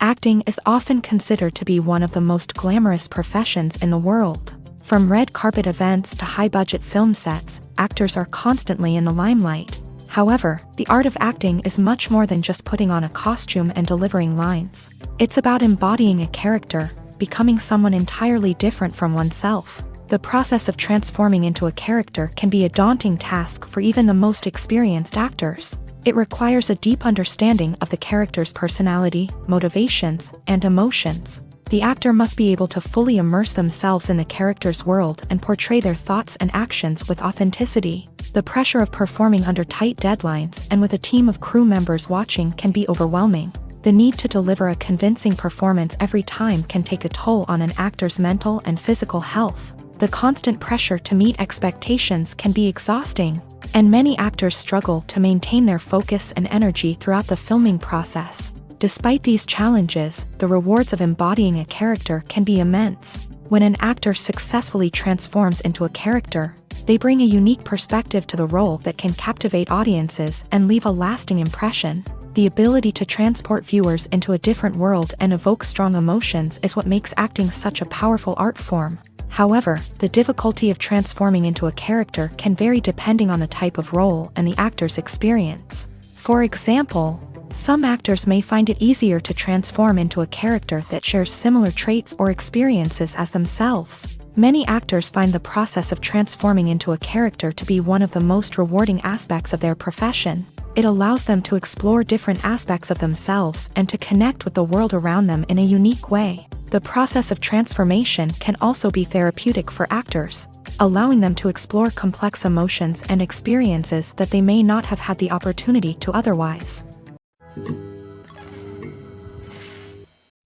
Acting is often considered to be one of the most glamorous professions in the world. From red carpet events to high-budget film sets, actors are constantly in the limelight. However, the art of acting is much more than just putting on a costume and delivering lines. It's about embodying a character, becoming someone entirely different from oneself. The process of transforming into a character can be a daunting task for even the most experienced actors. It requires a deep understanding of the character's personality, motivations, and emotions. The actor must be able to fully immerse themselves in the character's world and portray their thoughts and actions with authenticity. The pressure of performing under tight deadlines and with a team of crew members watching can be overwhelming. The need to deliver a convincing performance every time can take a toll on an actor's mental and physical health. The constant pressure to meet expectations can be exhausting, and many actors struggle to maintain their focus and energy throughout the filming process. Despite these challenges, the rewards of embodying a character can be immense. When an actor successfully transforms into a character, they bring a unique perspective to the role that can captivate audiences and leave a lasting impression. The ability to transport viewers into a different world and evoke strong emotions is what makes acting such a powerful art form. However, the difficulty of transforming into a character can vary depending on the type of role and the actor's experience. For example, some actors may find it easier to transform into a character that shares similar traits or experiences as themselves. Many actors find the process of transforming into a character to be one of the most rewarding aspects of their profession. It allows them to explore different aspects of themselves and to connect with the world around them in a unique way. The process of transformation can also be therapeutic for actors, allowing them to explore complex emotions and experiences that they may not have had the opportunity to otherwise.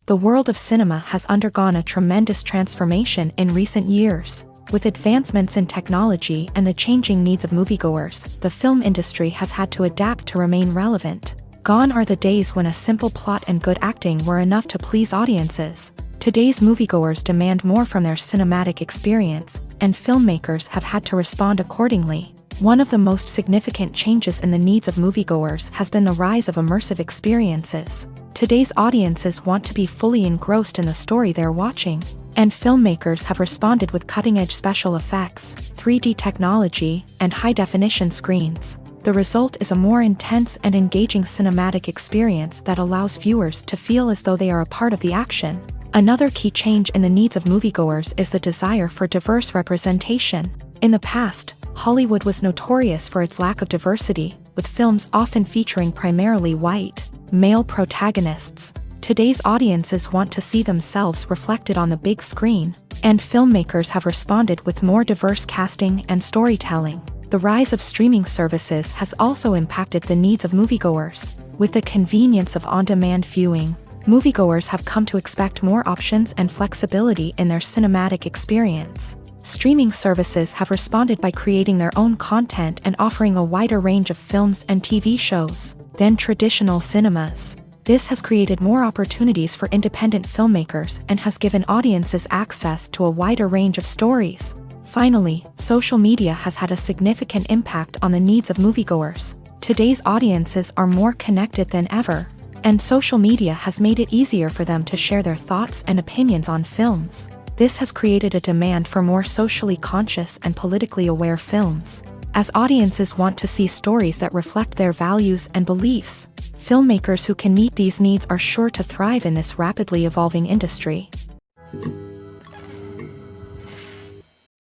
The world of cinema has undergone a tremendous transformation in recent years. With advancements in technology and the changing needs of moviegoers, the film industry has had to adapt to remain relevant. Gone are the days when a simple plot and good acting were enough to please audiences. Today's moviegoers demand more from their cinematic experience, and filmmakers have had to respond accordingly. One of the most significant changes in the needs of moviegoers has been the rise of immersive experiences. Today's audiences want to be fully engrossed in the story they're watching, and filmmakers have responded with cutting-edge special effects, 3D technology, and high-definition screens. The result is a more intense and engaging cinematic experience that allows viewers to feel as though they are a part of the action. Another key change in the needs of moviegoers is the desire for diverse representation. In the past, Hollywood was notorious for its lack of diversity, with films often featuring primarily white, male protagonists. Today's audiences want to see themselves reflected on the big screen, and filmmakers have responded with more diverse casting and storytelling. The rise of streaming services has also impacted the needs of moviegoers. With the convenience of on-demand viewing, moviegoers have come to expect more options and flexibility in their cinematic experience. Streaming services have responded by creating their own content and offering a wider range of films and TV shows than traditional cinemas. This has created more opportunities for independent filmmakers and has given audiences access to a wider range of stories. Finally, social media has had a significant impact on the needs of moviegoers. Today's audiences are more connected than ever, and social media has made it easier for them to share their thoughts and opinions on films. This has created a demand for more socially conscious and politically aware films. As audiences want to see stories that reflect their values and beliefs, filmmakers who can meet these needs are sure to thrive in this rapidly evolving industry.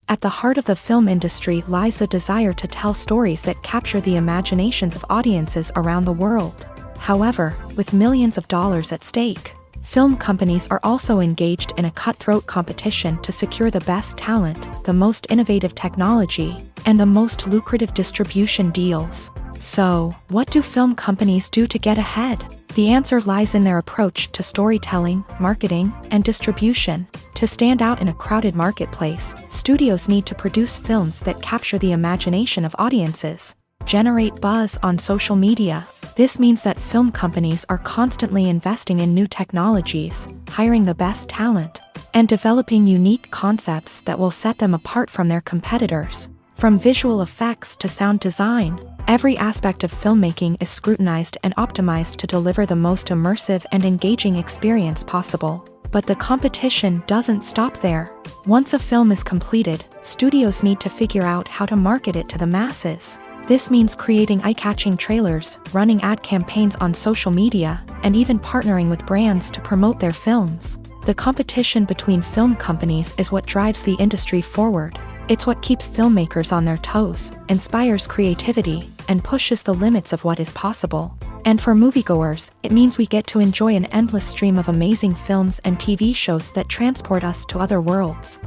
At the heart of the film industry lies the desire to tell stories that capture the imaginations of audiences around the world. However, with millions of dollars at stake, film companies are also engaged in a cutthroat competition to secure the best talent, the most innovative technology, and the most lucrative distribution deals. So, what do film companies do to get ahead? The answer lies in their approach to storytelling, marketing, and distribution. To stand out in a crowded marketplace, studios need to produce films that capture the imagination of audiences, generate buzz on social media. This means that film companies are constantly investing in new technologies, hiring the best talent, and developing unique concepts that will set them apart from their competitors. From visual effects to sound design, every aspect of filmmaking is scrutinized and optimized to deliver the most immersive and engaging experience possible. But the competition doesn't stop there. Once a film is completed, studios need to figure out how to market it to the masses. This means creating eye-catching trailers, running ad campaigns on social media, and even partnering with brands to promote their films. The competition between film companies is what drives the industry forward. It's what keeps filmmakers on their toes, inspires creativity, and pushes the limits of what is possible. And for moviegoers, it means we get to enjoy an endless stream of amazing films and TV shows that transport us to other worlds.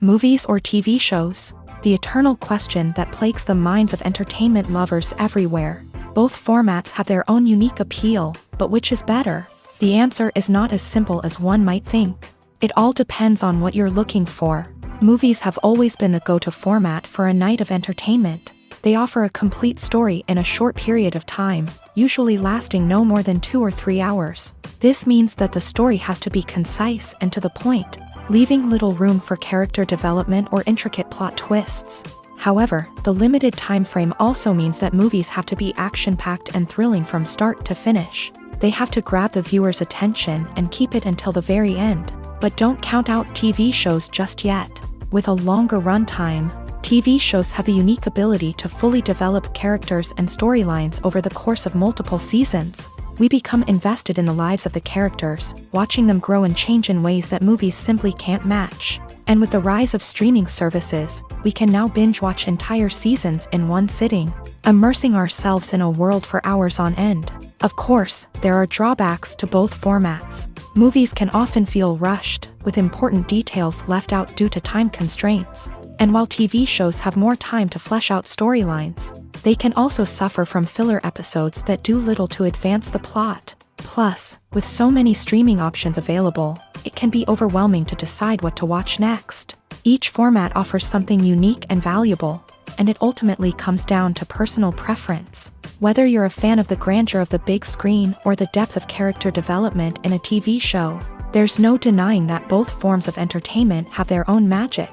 Movies or TV shows? The eternal question that plagues the minds of entertainment lovers everywhere. Both formats have their own unique appeal, but which is better? The answer is not as simple as one might think. It all depends on what you're looking for. Movies have always been the go-to format for a night of entertainment. They offer a complete story in a short period of time, usually lasting no more than 2 or 3 hours. This means that the story has to be concise and to the point, leaving little room for character development or intricate plot twists. However, the limited time frame also means that movies have to be action-packed and thrilling from start to finish. They have to grab the viewer's attention and keep it until the very end. But don't count out TV shows just yet. With a longer runtime, TV shows have the unique ability to fully develop characters and storylines over the course of multiple seasons. We become invested in the lives of the characters, watching them grow and change in ways that movies simply can't match. And with the rise of streaming services, we can now binge-watch entire seasons in one sitting, immersing ourselves in a world for hours on end. Of course, there are drawbacks to both formats. Movies can often feel rushed, with important details left out due to time constraints. And while TV shows have more time to flesh out storylines, they can also suffer from filler episodes that do little to advance the plot. Plus, with so many streaming options available, it can be overwhelming to decide what to watch next. Each format offers something unique and valuable, and it ultimately comes down to personal preference. Whether you're a fan of the grandeur of the big screen or the depth of character development in a TV show, there's no denying that both forms of entertainment have their own magic.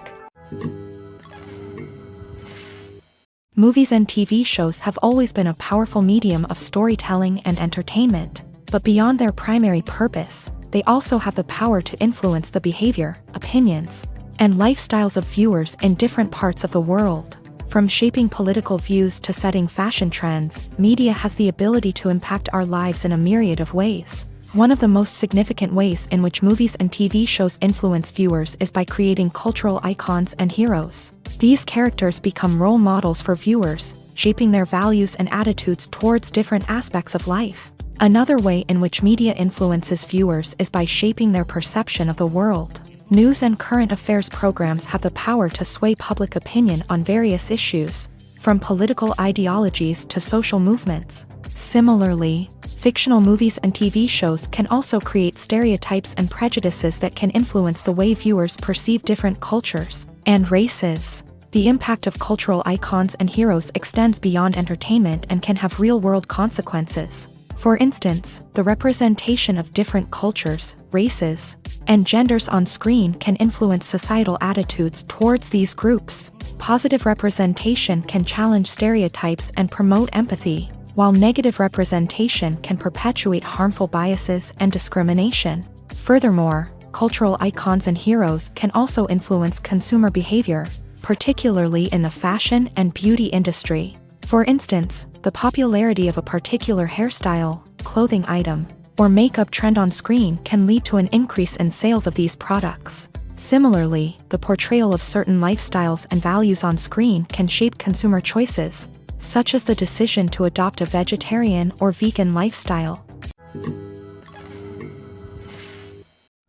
Movies and TV shows have always been a powerful medium of storytelling and entertainment, but beyond their primary purpose, they also have the power to influence the behavior, opinions, and lifestyles of viewers in different parts of the world. From shaping political views to setting fashion trends, media has the ability to impact our lives in a myriad of ways. One of the most significant ways in which movies and TV shows influence viewers is by creating cultural icons and heroes. These characters become role models for viewers, shaping their values and attitudes towards different aspects of life. Another way in which media influences viewers is by shaping their perception of the world. News and current affairs programs have the power to sway public opinion on various issues, from political ideologies to social movements. Similarly, fictional movies and TV shows can also create stereotypes and prejudices that can influence the way viewers perceive different cultures and races. The impact of cultural icons and heroes extends beyond entertainment and can have real-world consequences. For instance, the representation of different cultures, races, and genders on screen can influence societal attitudes towards these groups. Positive representation can challenge stereotypes and promote empathy, while negative representation can perpetuate harmful biases and discrimination. Furthermore, cultural icons and heroes can also influence consumer behavior, particularly in the fashion and beauty industry. For instance, the popularity of a particular hairstyle, clothing item, or makeup trend on screen can lead to an increase in sales of these products. Similarly, the portrayal of certain lifestyles and values on screen can shape consumer choices, such as the decision to adopt a vegetarian or vegan lifestyle.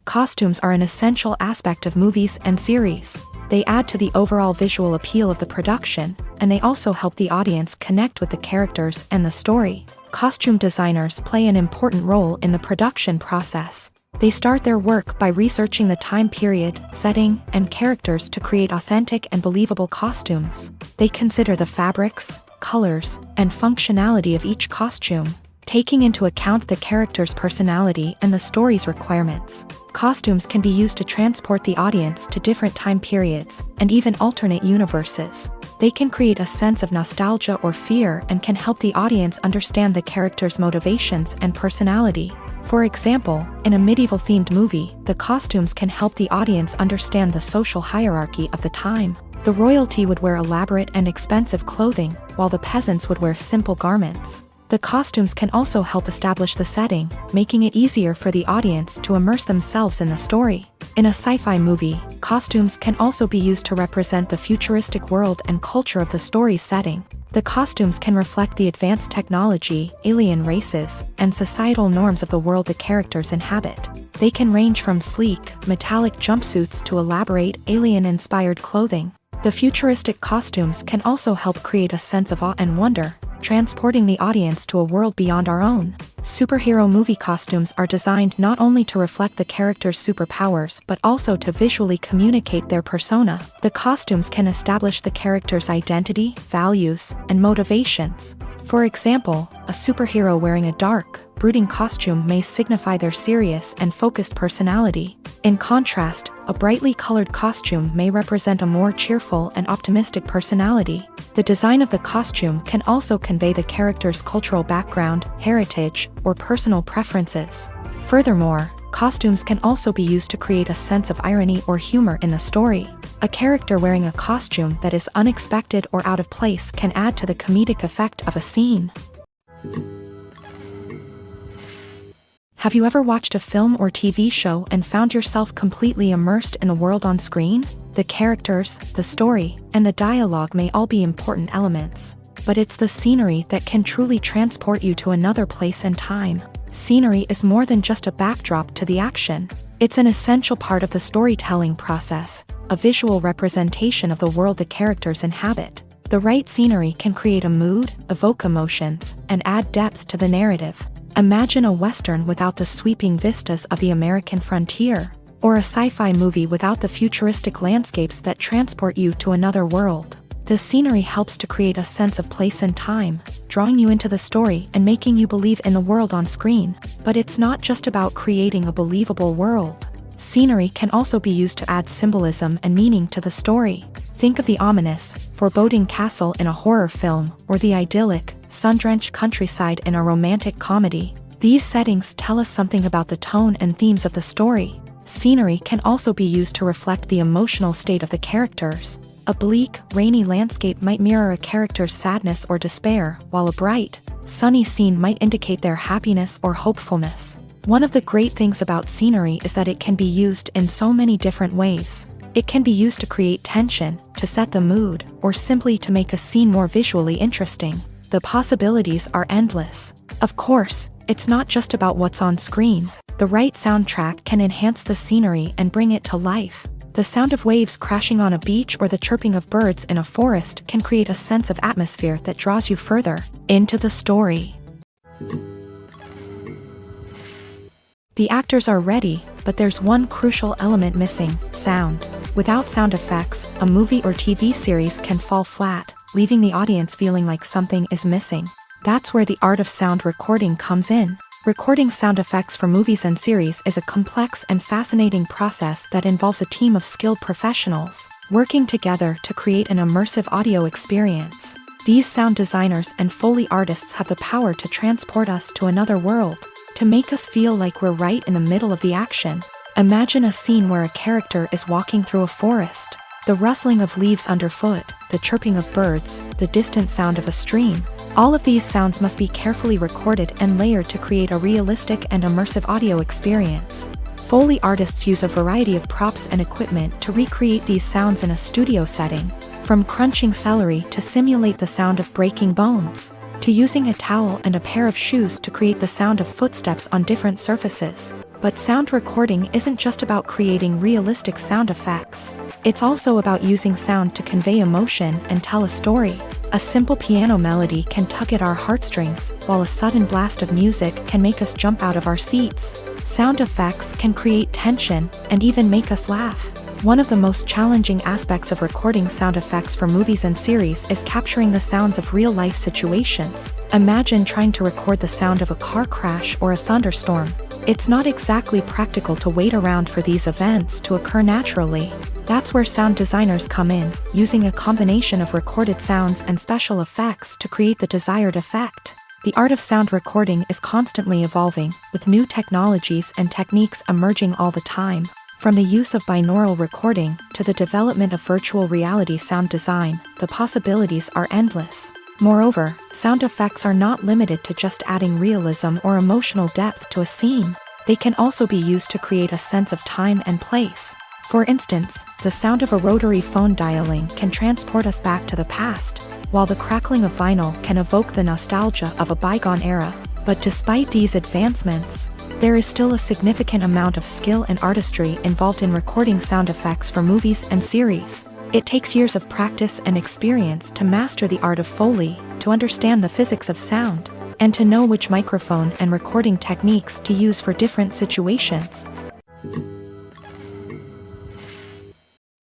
Costumes are an essential aspect of movies and series. They add to the overall visual appeal of the production, and they also help the audience connect with the characters and the story. Costume designers play an important role in the production process. They start their work by researching the time period, setting, and characters to create authentic and believable costumes. They consider the fabrics, colors, and functionality of each costume, taking into account the character's personality and the story's requirements. Costumes can be used to transport the audience to different time periods and even alternate universes. They can create a sense of nostalgia or fear and can help the audience understand the character's motivations and personality. For example, in a medieval-themed movie, the costumes can help the audience understand the social hierarchy of the time. The royalty would wear elaborate and expensive clothing, while the peasants would wear simple garments. The costumes can also help establish the setting, making it easier for the audience to immerse themselves in the story. In a sci-fi movie, costumes can also be used to represent the futuristic world and culture of the story's setting. The costumes can reflect the advanced technology, alien races, and societal norms of the world the characters inhabit. They can range from sleek, metallic jumpsuits to elaborate, alien-inspired clothing. The futuristic costumes can also help create a sense of awe and wonder, transporting the audience to a world beyond our own. Superhero movie costumes are designed not only to reflect the character's superpowers but also to visually communicate their persona. The costumes can establish the character's identity, values, and motivations. For example, a superhero wearing a dark, brooding costume may signify their serious and focused personality. In contrast, A brightly colored costume may represent a more cheerful and optimistic personality. The design of the costume can also convey the character's cultural background, heritage, or personal preferences. Furthermore, costumes can also be used to create a sense of irony or humor in the story. A character wearing a costume that is unexpected or out of place can add to the comedic effect of a scene. Have you ever watched a film or TV show and found yourself completely immersed in the world on screen? The characters, the story, and the dialogue may all be important elements, but it's the scenery that can truly transport you to another place and time. Scenery is more than just a backdrop to the action. It's an essential part of the storytelling process, a visual representation of the world the characters inhabit. The right scenery can create a mood, evoke emotions, and add depth to the narrative. Imagine a Western without the sweeping vistas of the American frontier, or a sci-fi movie without the futuristic landscapes that transport you to another world. The scenery helps to create a sense of place and time, drawing you into the story and making you believe in the world on screen. But it's not just about creating a believable world. Scenery can also be used to add symbolism and meaning to the story. Think of the ominous, foreboding castle in a horror film, or the idyllic, sun-drenched countryside in a romantic comedy. These settings tell us something about the tone and themes of the story. Scenery can also be used to reflect the emotional state of the characters. A bleak, rainy landscape might mirror a character's sadness or despair, while a bright, sunny scene might indicate their happiness or hopefulness. One of the great things about scenery is that it can be used in so many different ways. It can be used to create tension, to set the mood, or simply to make a scene more visually interesting. The possibilities are endless. Of course, it's not just about what's on screen. The right soundtrack can enhance the scenery and bring it to life. The sound of waves crashing on a beach or the chirping of birds in a forest can create a sense of atmosphere that draws you further into the story. The actors are ready, but there's one crucial element missing: sound. Without sound effects, a movie or TV series can fall flat, leaving the audience feeling like something is missing. That's where the art of sound recording comes in. Recording sound effects for movies and series is a complex and fascinating process that involves a team of skilled professionals working together to create an immersive audio experience. These sound designers and Foley artists have the power to transport us to another world, to make us feel like we're right in the middle of the action. Imagine a scene where a character is walking through a forest. The rustling of leaves underfoot, the chirping of birds, the distant sound of a stream. All of these sounds must be carefully recorded and layered to create a realistic and immersive audio experience. Foley artists use a variety of props and equipment to recreate these sounds in a studio setting, from crunching celery to simulate the sound of breaking bones, to using a towel and a pair of shoes to create the sound of footsteps on different surfaces. But sound recording isn't just about creating realistic sound effects. It's also about using sound to convey emotion and tell a story. A simple piano melody can tug at our heartstrings, while a sudden blast of music can make us jump out of our seats. Sound effects can create tension and even make us laugh. One of the most challenging aspects of recording sound effects for movies and series is capturing the sounds of real-life situations. Imagine trying to record the sound of a car crash or a thunderstorm. It's not exactly practical to wait around for these events to occur naturally. That's where sound designers come in, using a combination of recorded sounds and special effects to create the desired effect. The art of sound recording is constantly evolving, with new technologies and techniques emerging all the time. From the use of binaural recording to the development of virtual reality sound design, the possibilities are endless. Moreover, sound effects are not limited to just adding realism or emotional depth to a scene. They can also be used to create a sense of time and place. For instance, the sound of a rotary phone dialing can transport us back to the past, while the crackling of vinyl can evoke the nostalgia of a bygone era. But despite these advancements, there is still a significant amount of skill and artistry involved in recording sound effects for movies and series. It takes years of practice and experience to master the art of Foley, to understand the physics of sound, and to know which microphone and recording techniques to use for different situations.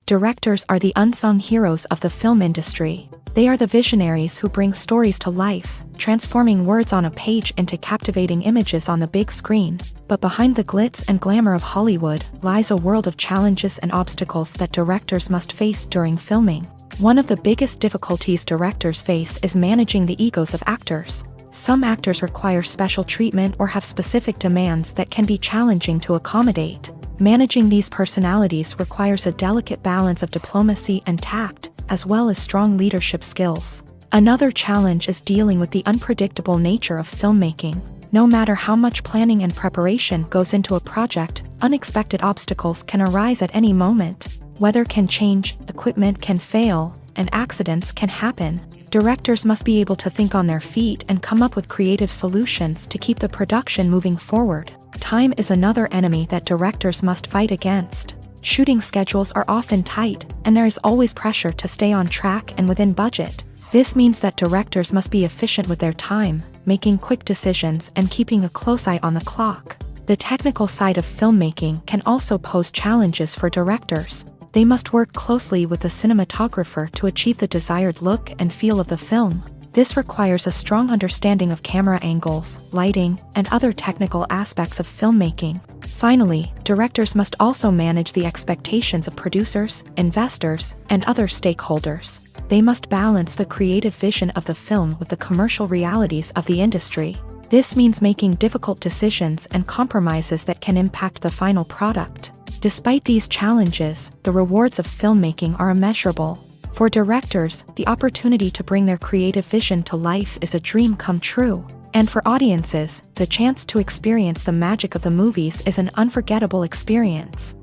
Directors are the unsung heroes of the film industry. They are the visionaries who bring stories to life, transforming words on a page into captivating images on the big screen. But behind the glitz and glamour of Hollywood lies a world of challenges and obstacles that directors must face during filming. One of the biggest difficulties directors face is managing the egos of actors. Some actors require special treatment or have specific demands that can be challenging to accommodate. Managing these personalities requires a delicate balance of diplomacy and tact, as well as strong leadership skills. Another challenge is dealing with the unpredictable nature of filmmaking. No matter how much planning and preparation goes into a project, unexpected obstacles can arise at any moment. Weather can change, equipment can fail, and accidents can happen. Directors must be able to think on their feet and come up with creative solutions to keep the production moving forward. Time is another enemy that directors must fight against. Shooting schedules are often tight, and there is always pressure to stay on track and within budget. This means that directors must be efficient with their time, making quick decisions and keeping a close eye on the clock. The technical side of filmmaking can also pose challenges for directors. They must work closely with the cinematographer to achieve the desired look and feel of the film. This requires a strong understanding of camera angles, lighting, and other technical aspects of filmmaking. Finally, directors must also manage the expectations of producers, investors, and other stakeholders. They must balance the creative vision of the film with the commercial realities of the industry. This means making difficult decisions and compromises that can impact the final product. Despite these challenges, the rewards of filmmaking are immeasurable. For directors, the opportunity to bring their creative vision to life is a dream come true. And for audiences, the chance to experience the magic of the movies is an unforgettable experience.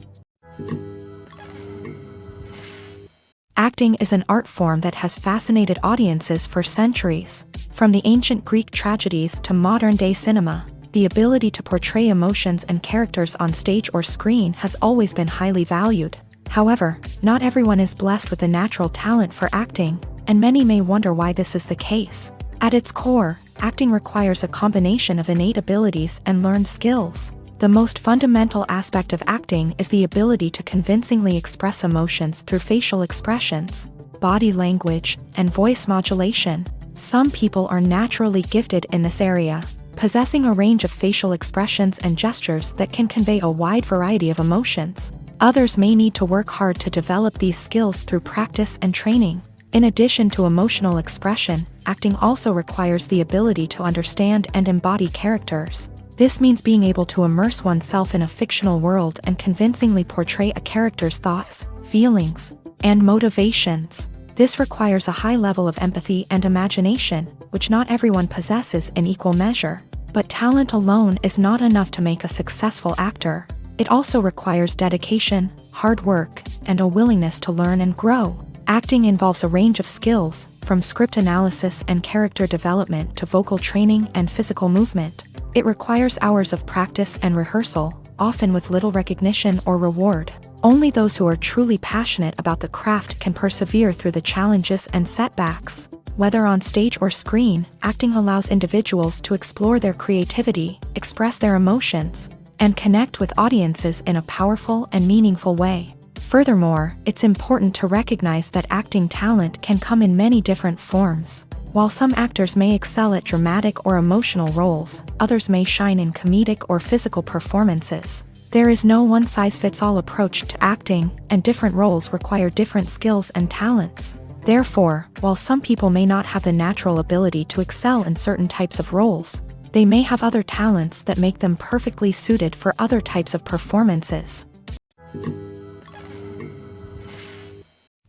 Acting is an art form that has fascinated audiences for centuries. From the ancient Greek tragedies to modern-day cinema, the ability to portray emotions and characters on stage or screen has always been highly valued. However, not everyone is blessed with a natural talent for acting, and many may wonder why this is the case. At its core, acting requires a combination of innate abilities and learned skills. The most fundamental aspect of acting is the ability to convincingly express emotions through facial expressions, body language, and voice modulation. Some people are naturally gifted in this area, possessing a range of facial expressions and gestures that can convey a wide variety of emotions. Others may need to work hard to develop these skills through practice and training. In addition to emotional expression, acting also requires the ability to understand and embody characters. This means being able to immerse oneself in a fictional world and convincingly portray a character's thoughts, feelings, and motivations. This requires a high level of empathy and imagination, which not everyone possesses in equal measure. But talent alone is not enough to make a successful actor. It also requires dedication, hard work, and a willingness to learn and grow. Acting involves a range of skills, from script analysis and character development to vocal training and physical movement. It requires hours of practice and rehearsal, often with little recognition or reward. Only those who are truly passionate about the craft can persevere through the challenges and setbacks. Whether on stage or screen, acting allows individuals to explore their creativity, express their emotions, and connect with audiences in a powerful and meaningful way. Furthermore, it's important to recognize that acting talent can come in many different forms. While some actors may excel at dramatic or emotional roles, others may shine in comedic or physical performances. There is no one-size-fits-all approach to acting, and different roles require different skills and talents. Therefore, while some people may not have the natural ability to excel in certain types of roles, they may have other talents that make them perfectly suited for other types of performances.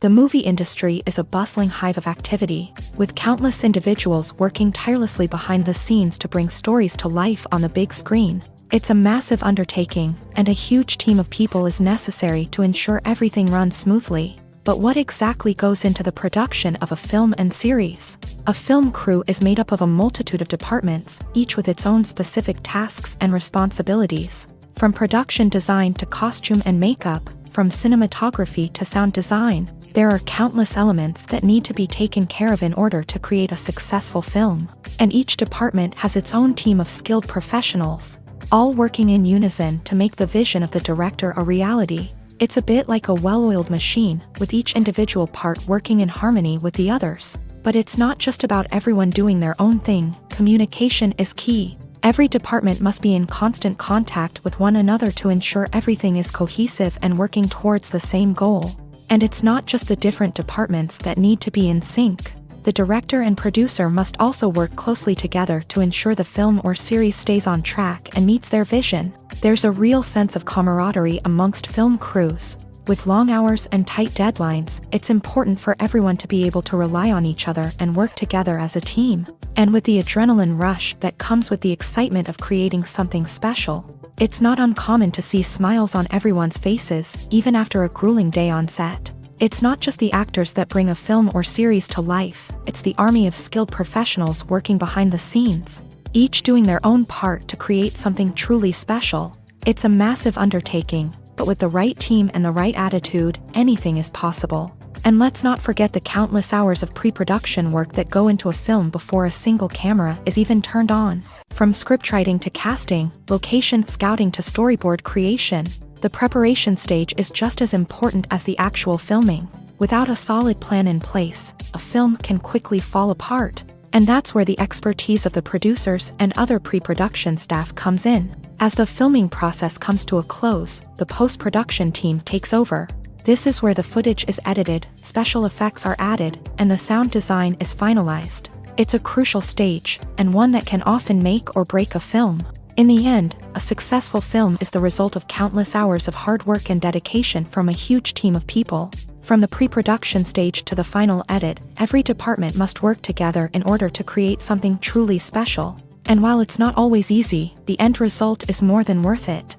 The movie industry is a bustling hive of activity, with countless individuals working tirelessly behind the scenes to bring stories to life on the big screen. It's a massive undertaking, and a huge team of people is necessary to ensure everything runs smoothly. But what exactly goes into the production of a film and series? A film crew is made up of a multitude of departments, each with its own specific tasks and responsibilities. From production design to costume and makeup, from cinematography to sound design, there are countless elements that need to be taken care of in order to create a successful film. And each department has its own team of skilled professionals, all working in unison to make the vision of the director a reality. It's a bit like a well-oiled machine, with each individual part working in harmony with the others. But it's not just about everyone doing their own thing. Communication is key. Every department must be in constant contact with one another to ensure everything is cohesive and working towards the same goal. And it's not just the different departments that need to be in sync. The director and producer must also work closely together to ensure the film or series stays on track and meets their vision. There's a real sense of camaraderie amongst film crews. With long hours and tight deadlines, it's important for everyone to be able to rely on each other and work together as a team. And with the adrenaline rush that comes with the excitement of creating something special, it's not uncommon to see smiles on everyone's faces, even after a grueling day on set. It's not just the actors that bring a film or series to life, it's the army of skilled professionals working behind the scenes, each doing their own part to create something truly special. It's a massive undertaking, but with the right team and the right attitude, anything is possible. And let's not forget the countless hours of pre-production work that go into a film before a single camera is even turned on. From scriptwriting to casting, location scouting to storyboard creation, the preparation stage is just as important as the actual filming. Without a solid plan in place, a film can quickly fall apart. And that's where the expertise of the producers and other pre-production staff comes in. As the filming process comes to a close, the post-production team takes over. This is where the footage is edited, special effects are added, and the sound design is finalized. It's a crucial stage, and one that can often make or break a film. In the end, a successful film is the result of countless hours of hard work and dedication from a huge team of people. From the pre-production stage to the final edit, every department must work together in order to create something truly special. And while it's not always easy, the end result is more than worth it.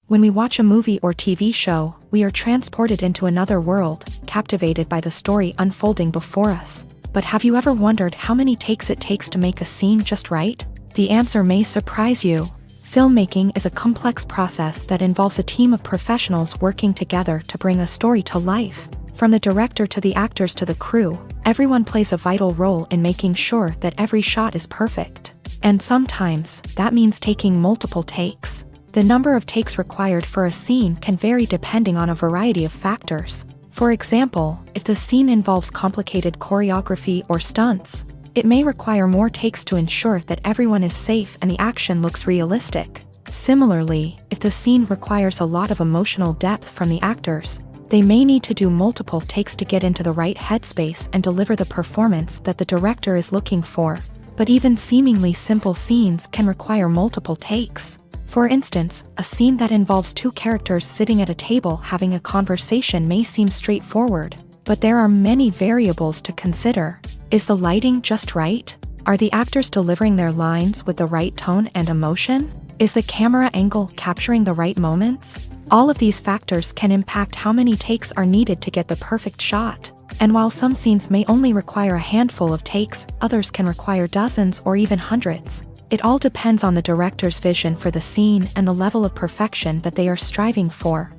When we watch a movie or TV show, we are transported into another world, captivated by the story unfolding before us. But have you ever wondered how many takes it takes to make a scene just right? The answer may surprise you. Filmmaking is a complex process that involves a team of professionals working together to bring a story to life. From the director to the actors to the crew, everyone plays a vital role in making sure that every shot is perfect. And sometimes, that means taking multiple takes. The number of takes required for a scene can vary depending on a variety of factors. For example, if the scene involves complicated choreography or stunts, it may require more takes to ensure that everyone is safe and the action looks realistic. Similarly, if the scene requires a lot of emotional depth from the actors, they may need to do multiple takes to get into the right headspace and deliver the performance that the director is looking for. But even seemingly simple scenes can require multiple takes. For instance, a scene that involves two characters sitting at a table having a conversation may seem straightforward, but there are many variables to consider. Is the lighting just right? Are the actors delivering their lines with the right tone and emotion? Is the camera angle capturing the right moments? All of these factors can impact how many takes are needed to get the perfect shot. And while some scenes may only require a handful of takes, others can require dozens or even hundreds. It all depends on the director's vision for the scene and the level of perfection that they are striving for.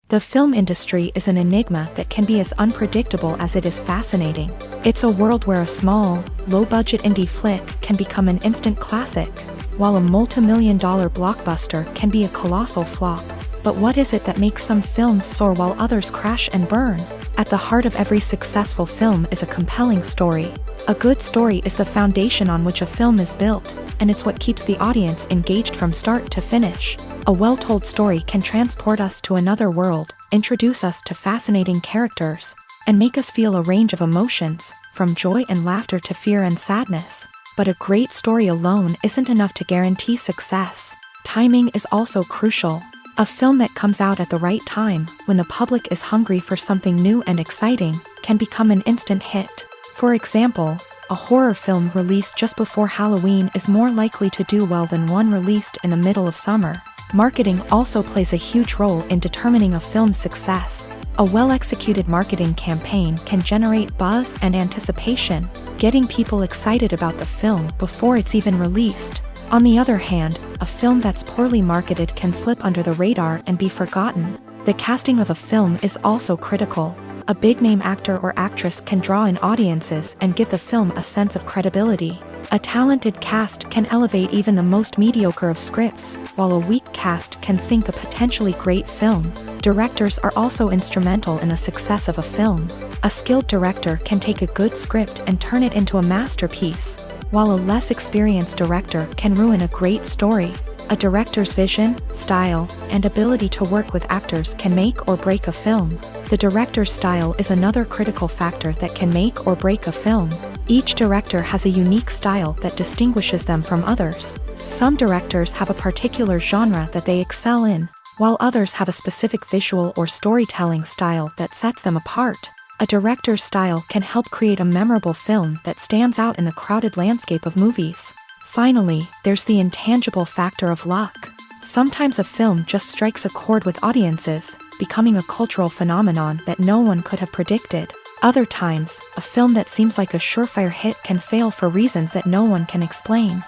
The film industry is an enigma that can be as unpredictable as it is fascinating. It's a world where a small, low-budget indie flick can become an instant classic, while a multi-million-dollar blockbuster can be a colossal flop. But what is it that makes some films soar while others crash and burn? At the heart of every successful film is a compelling story. A good story is the foundation on which a film is built, and it's what keeps the audience engaged from start to finish. A well-told story can transport us to another world, introduce us to fascinating characters, and make us feel a range of emotions, from joy and laughter to fear and sadness. But a great story alone isn't enough to guarantee success. Timing is also crucial. A film that comes out at the right time, when the public is hungry for something new and exciting, can become an instant hit. For example, a horror film released just before Halloween is more likely to do well than one released in the middle of summer. Marketing also plays a huge role in determining a film's success. A well-executed marketing campaign can generate buzz and anticipation, getting people excited about the film before it's even released. On the other hand, a film that's poorly marketed can slip under the radar and be forgotten. The casting of a film is also critical. A big-name actor or actress can draw in audiences and give the film a sense of credibility. A talented cast can elevate even the most mediocre of scripts, while a weak cast can sink a potentially great film. Directors are also instrumental in the success of a film. A skilled director can take a good script and turn it into a masterpiece, while a less experienced director can ruin a great story. A director's vision, style, and ability to work with actors can make or break a film. The director's style is another critical factor that can make or break a film. Each director has a unique style that distinguishes them from others. Some directors have a particular genre that they excel in, while others have a specific visual or storytelling style that sets them apart. A director's style can help create a memorable film that stands out in the crowded landscape of movies. Finally, there's the intangible factor of luck. Sometimes a film just strikes a chord with audiences, becoming a cultural phenomenon that no one could have predicted. Other times, a film that seems like a surefire hit can fail for reasons that no one can explain.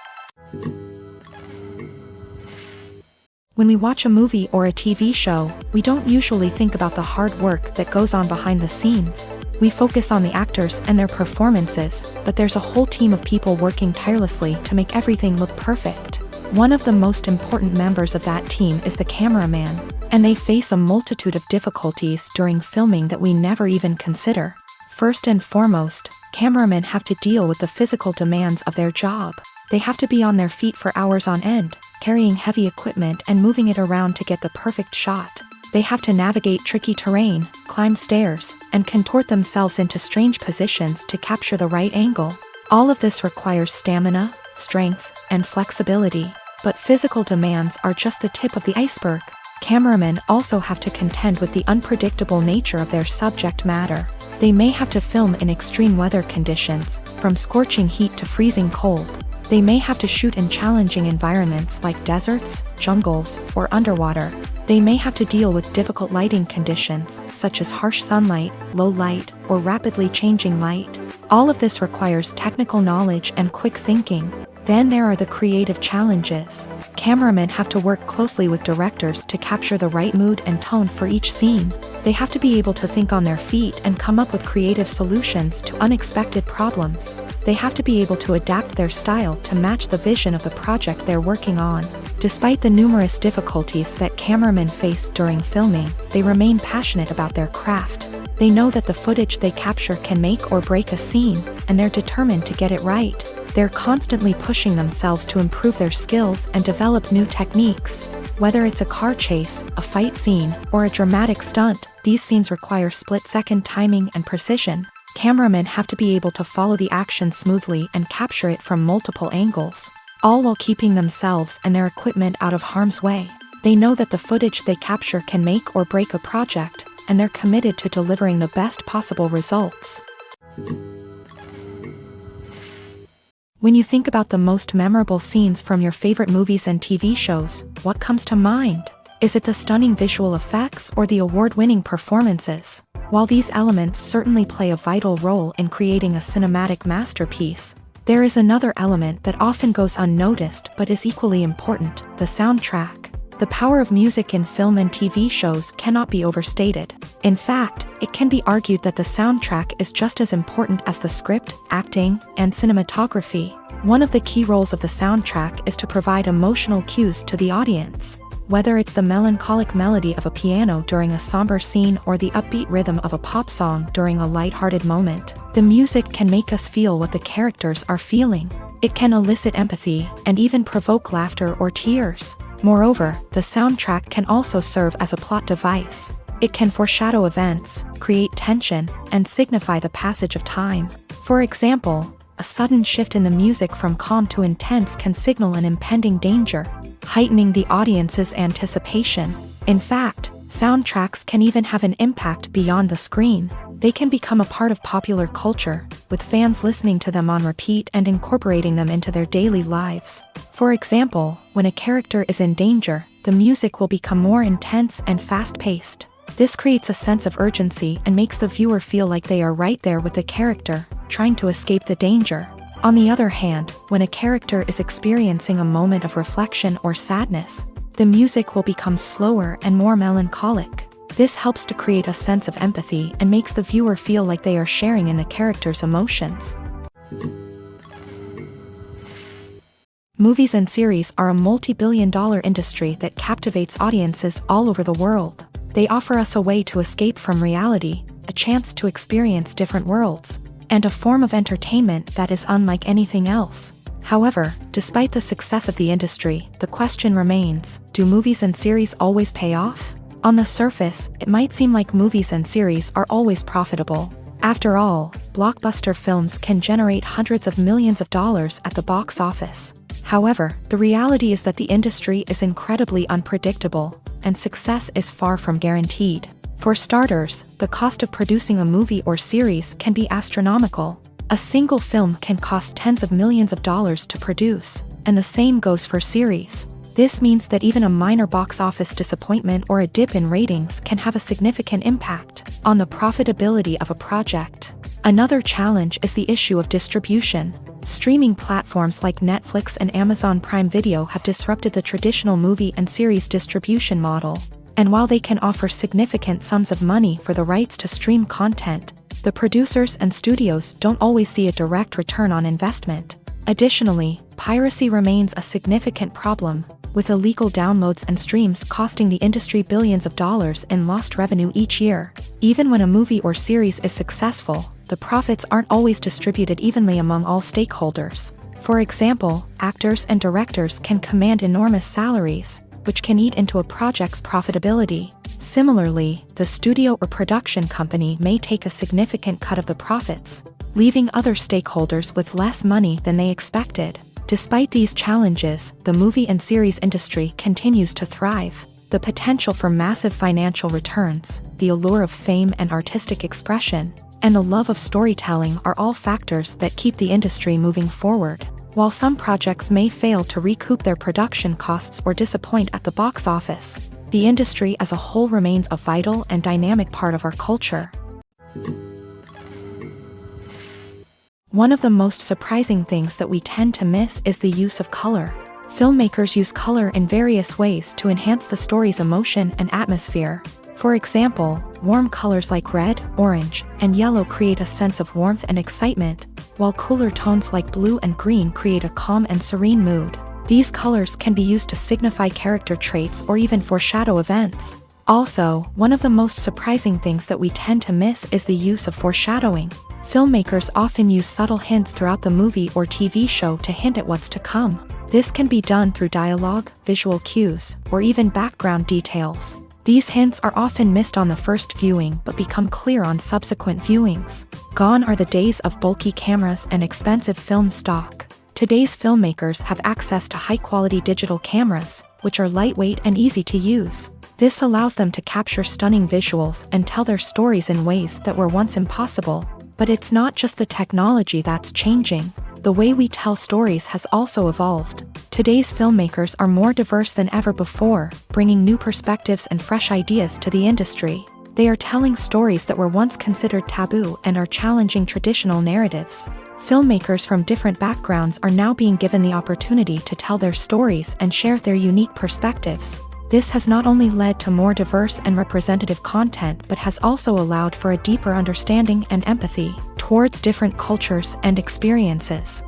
When we watch a movie or a TV show, we don't usually think about the hard work that goes on behind the scenes. We focus on the actors and their performances, but there's a whole team of people working tirelessly to make everything look perfect. One of the most important members of that team is the cameraman, and they face a multitude of difficulties during filming that we never even consider. First and foremost, cameramen have to deal with the physical demands of their job. They have to be on their feet for hours on end, carrying heavy equipment and moving it around to get the perfect shot. They have to navigate tricky terrain, climb stairs, and contort themselves into strange positions to capture the right angle. All of this requires stamina, strength, and flexibility. But physical demands are just the tip of the iceberg. Cameramen also have to contend with the unpredictable nature of their subject matter. They may have to film in extreme weather conditions, from scorching heat to freezing cold. They may have to shoot in challenging environments like deserts, jungles, or underwater. They may have to deal with difficult lighting conditions, such as harsh sunlight, low light, or rapidly changing light. All of this requires technical knowledge and quick thinking. Then there are the creative challenges. Cameramen have to work closely with directors to capture the right mood and tone for each scene. They have to be able to think on their feet and come up with creative solutions to unexpected problems. They have to be able to adapt their style to match the vision of the project they're working on. Despite the numerous difficulties that cameramen face during filming, they remain passionate about their craft. They know that the footage they capture can make or break a scene, and they're determined to get it right. They're constantly pushing themselves to improve their skills and develop new techniques. Whether it's a car chase, a fight scene, or a dramatic stunt, these scenes require split-second timing and precision. Cameramen have to be able to follow the action smoothly and capture it from multiple angles, all while keeping themselves and their equipment out of harm's way. They know that the footage they capture can make or break a project, and they're committed to delivering the best possible results. When you think about the most memorable scenes from your favorite movies and TV shows, what comes to mind? Is it the stunning visual effects or the award-winning performances? While these elements certainly play a vital role in creating a cinematic masterpiece, there is another element that often goes unnoticed but is equally important: the soundtrack. The power of music in film and TV shows cannot be overstated. In fact, it can be argued that the soundtrack is just as important as the script, acting, and cinematography. One of the key roles of the soundtrack is to provide emotional cues to the audience. Whether it's the melancholic melody of a piano during a somber scene or the upbeat rhythm of a pop song during a lighthearted moment, the music can make us feel what the characters are feeling. It can elicit empathy and even provoke laughter or tears. Moreover, the soundtrack can also serve as a plot device. It can foreshadow events, create tension, and signify the passage of time. For example, a sudden shift in the music from calm to intense can signal an impending danger, heightening the audience's anticipation. In fact, soundtracks can even have an impact beyond the screen. They can become a part of popular culture, with fans listening to them on repeat and incorporating them into their daily lives. For example, when a character is in danger, the music will become more intense and fast-paced. This creates a sense of urgency and makes the viewer feel like they are right there with the character, trying to escape the danger. On the other hand, when a character is experiencing a moment of reflection or sadness, the music will become slower and more melancholic. This helps to create a sense of empathy and makes the viewer feel like they are sharing in the character's emotions. Movies and series are a multi-billion-dollar industry that captivates audiences all over the world. They offer us a way to escape from reality, a chance to experience different worlds, and a form of entertainment that is unlike anything else. However, despite the success of the industry, the question remains, do movies and series always pay off? On the surface, it might seem like movies and series are always profitable. After all, blockbuster films can generate hundreds of millions of dollars at the box office. However, the reality is that the industry is incredibly unpredictable, and success is far from guaranteed. For starters, the cost of producing a movie or series can be astronomical. A single film can cost tens of millions of dollars to produce, and the same goes for series. This means that even a minor box office disappointment or a dip in ratings can have a significant impact on the profitability of a project. Another challenge is the issue of distribution. Streaming platforms like Netflix and Amazon Prime Video have disrupted the traditional movie and series distribution model. And while they can offer significant sums of money for the rights to stream content, the producers and studios don't always see a direct return on investment. Additionally, piracy remains a significant problem, with illegal downloads and streams costing the industry billions of dollars in lost revenue each year. Even when a movie or series is successful, the profits aren't always distributed evenly among all stakeholders. For example, actors and directors can command enormous salaries, which can eat into a project's profitability. Similarly, the studio or production company may take a significant cut of the profits, leaving other stakeholders with less money than they expected. Despite these challenges, the movie and series industry continues to thrive. The potential for massive financial returns, the allure of fame and artistic expression, and the love of storytelling are all factors that keep the industry moving forward. While some projects may fail to recoup their production costs or disappoint at the box office, the industry as a whole remains a vital and dynamic part of our culture. One of the most surprising things that we tend to miss is the use of color. Filmmakers use color in various ways to enhance the story's emotion and atmosphere. For example, warm colors like red, orange, and yellow create a sense of warmth and excitement, while cooler tones like blue and green create a calm and serene mood. These colors can be used to signify character traits or even foreshadow events. Also, one of the most surprising things that we tend to miss is the use of foreshadowing. Filmmakers often use subtle hints throughout the movie or TV show to hint at what's to come. This can be done through dialogue, visual cues, or even background details. These hints are often missed on the first viewing but become clear on subsequent viewings. Gone are the days of bulky cameras and expensive film stock. Today's filmmakers have access to high-quality digital cameras, which are lightweight and easy to use. This allows them to capture stunning visuals and tell their stories in ways that were once impossible. But it's not just the technology that's changing. The way we tell stories has also evolved. Today's filmmakers are more diverse than ever before, bringing new perspectives and fresh ideas to the industry. They are telling stories that were once considered taboo and are challenging traditional narratives. Filmmakers from different backgrounds are now being given the opportunity to tell their stories and share their unique perspectives. This has not only led to more diverse and representative content but has also allowed for a deeper understanding and empathy towards different cultures and experiences.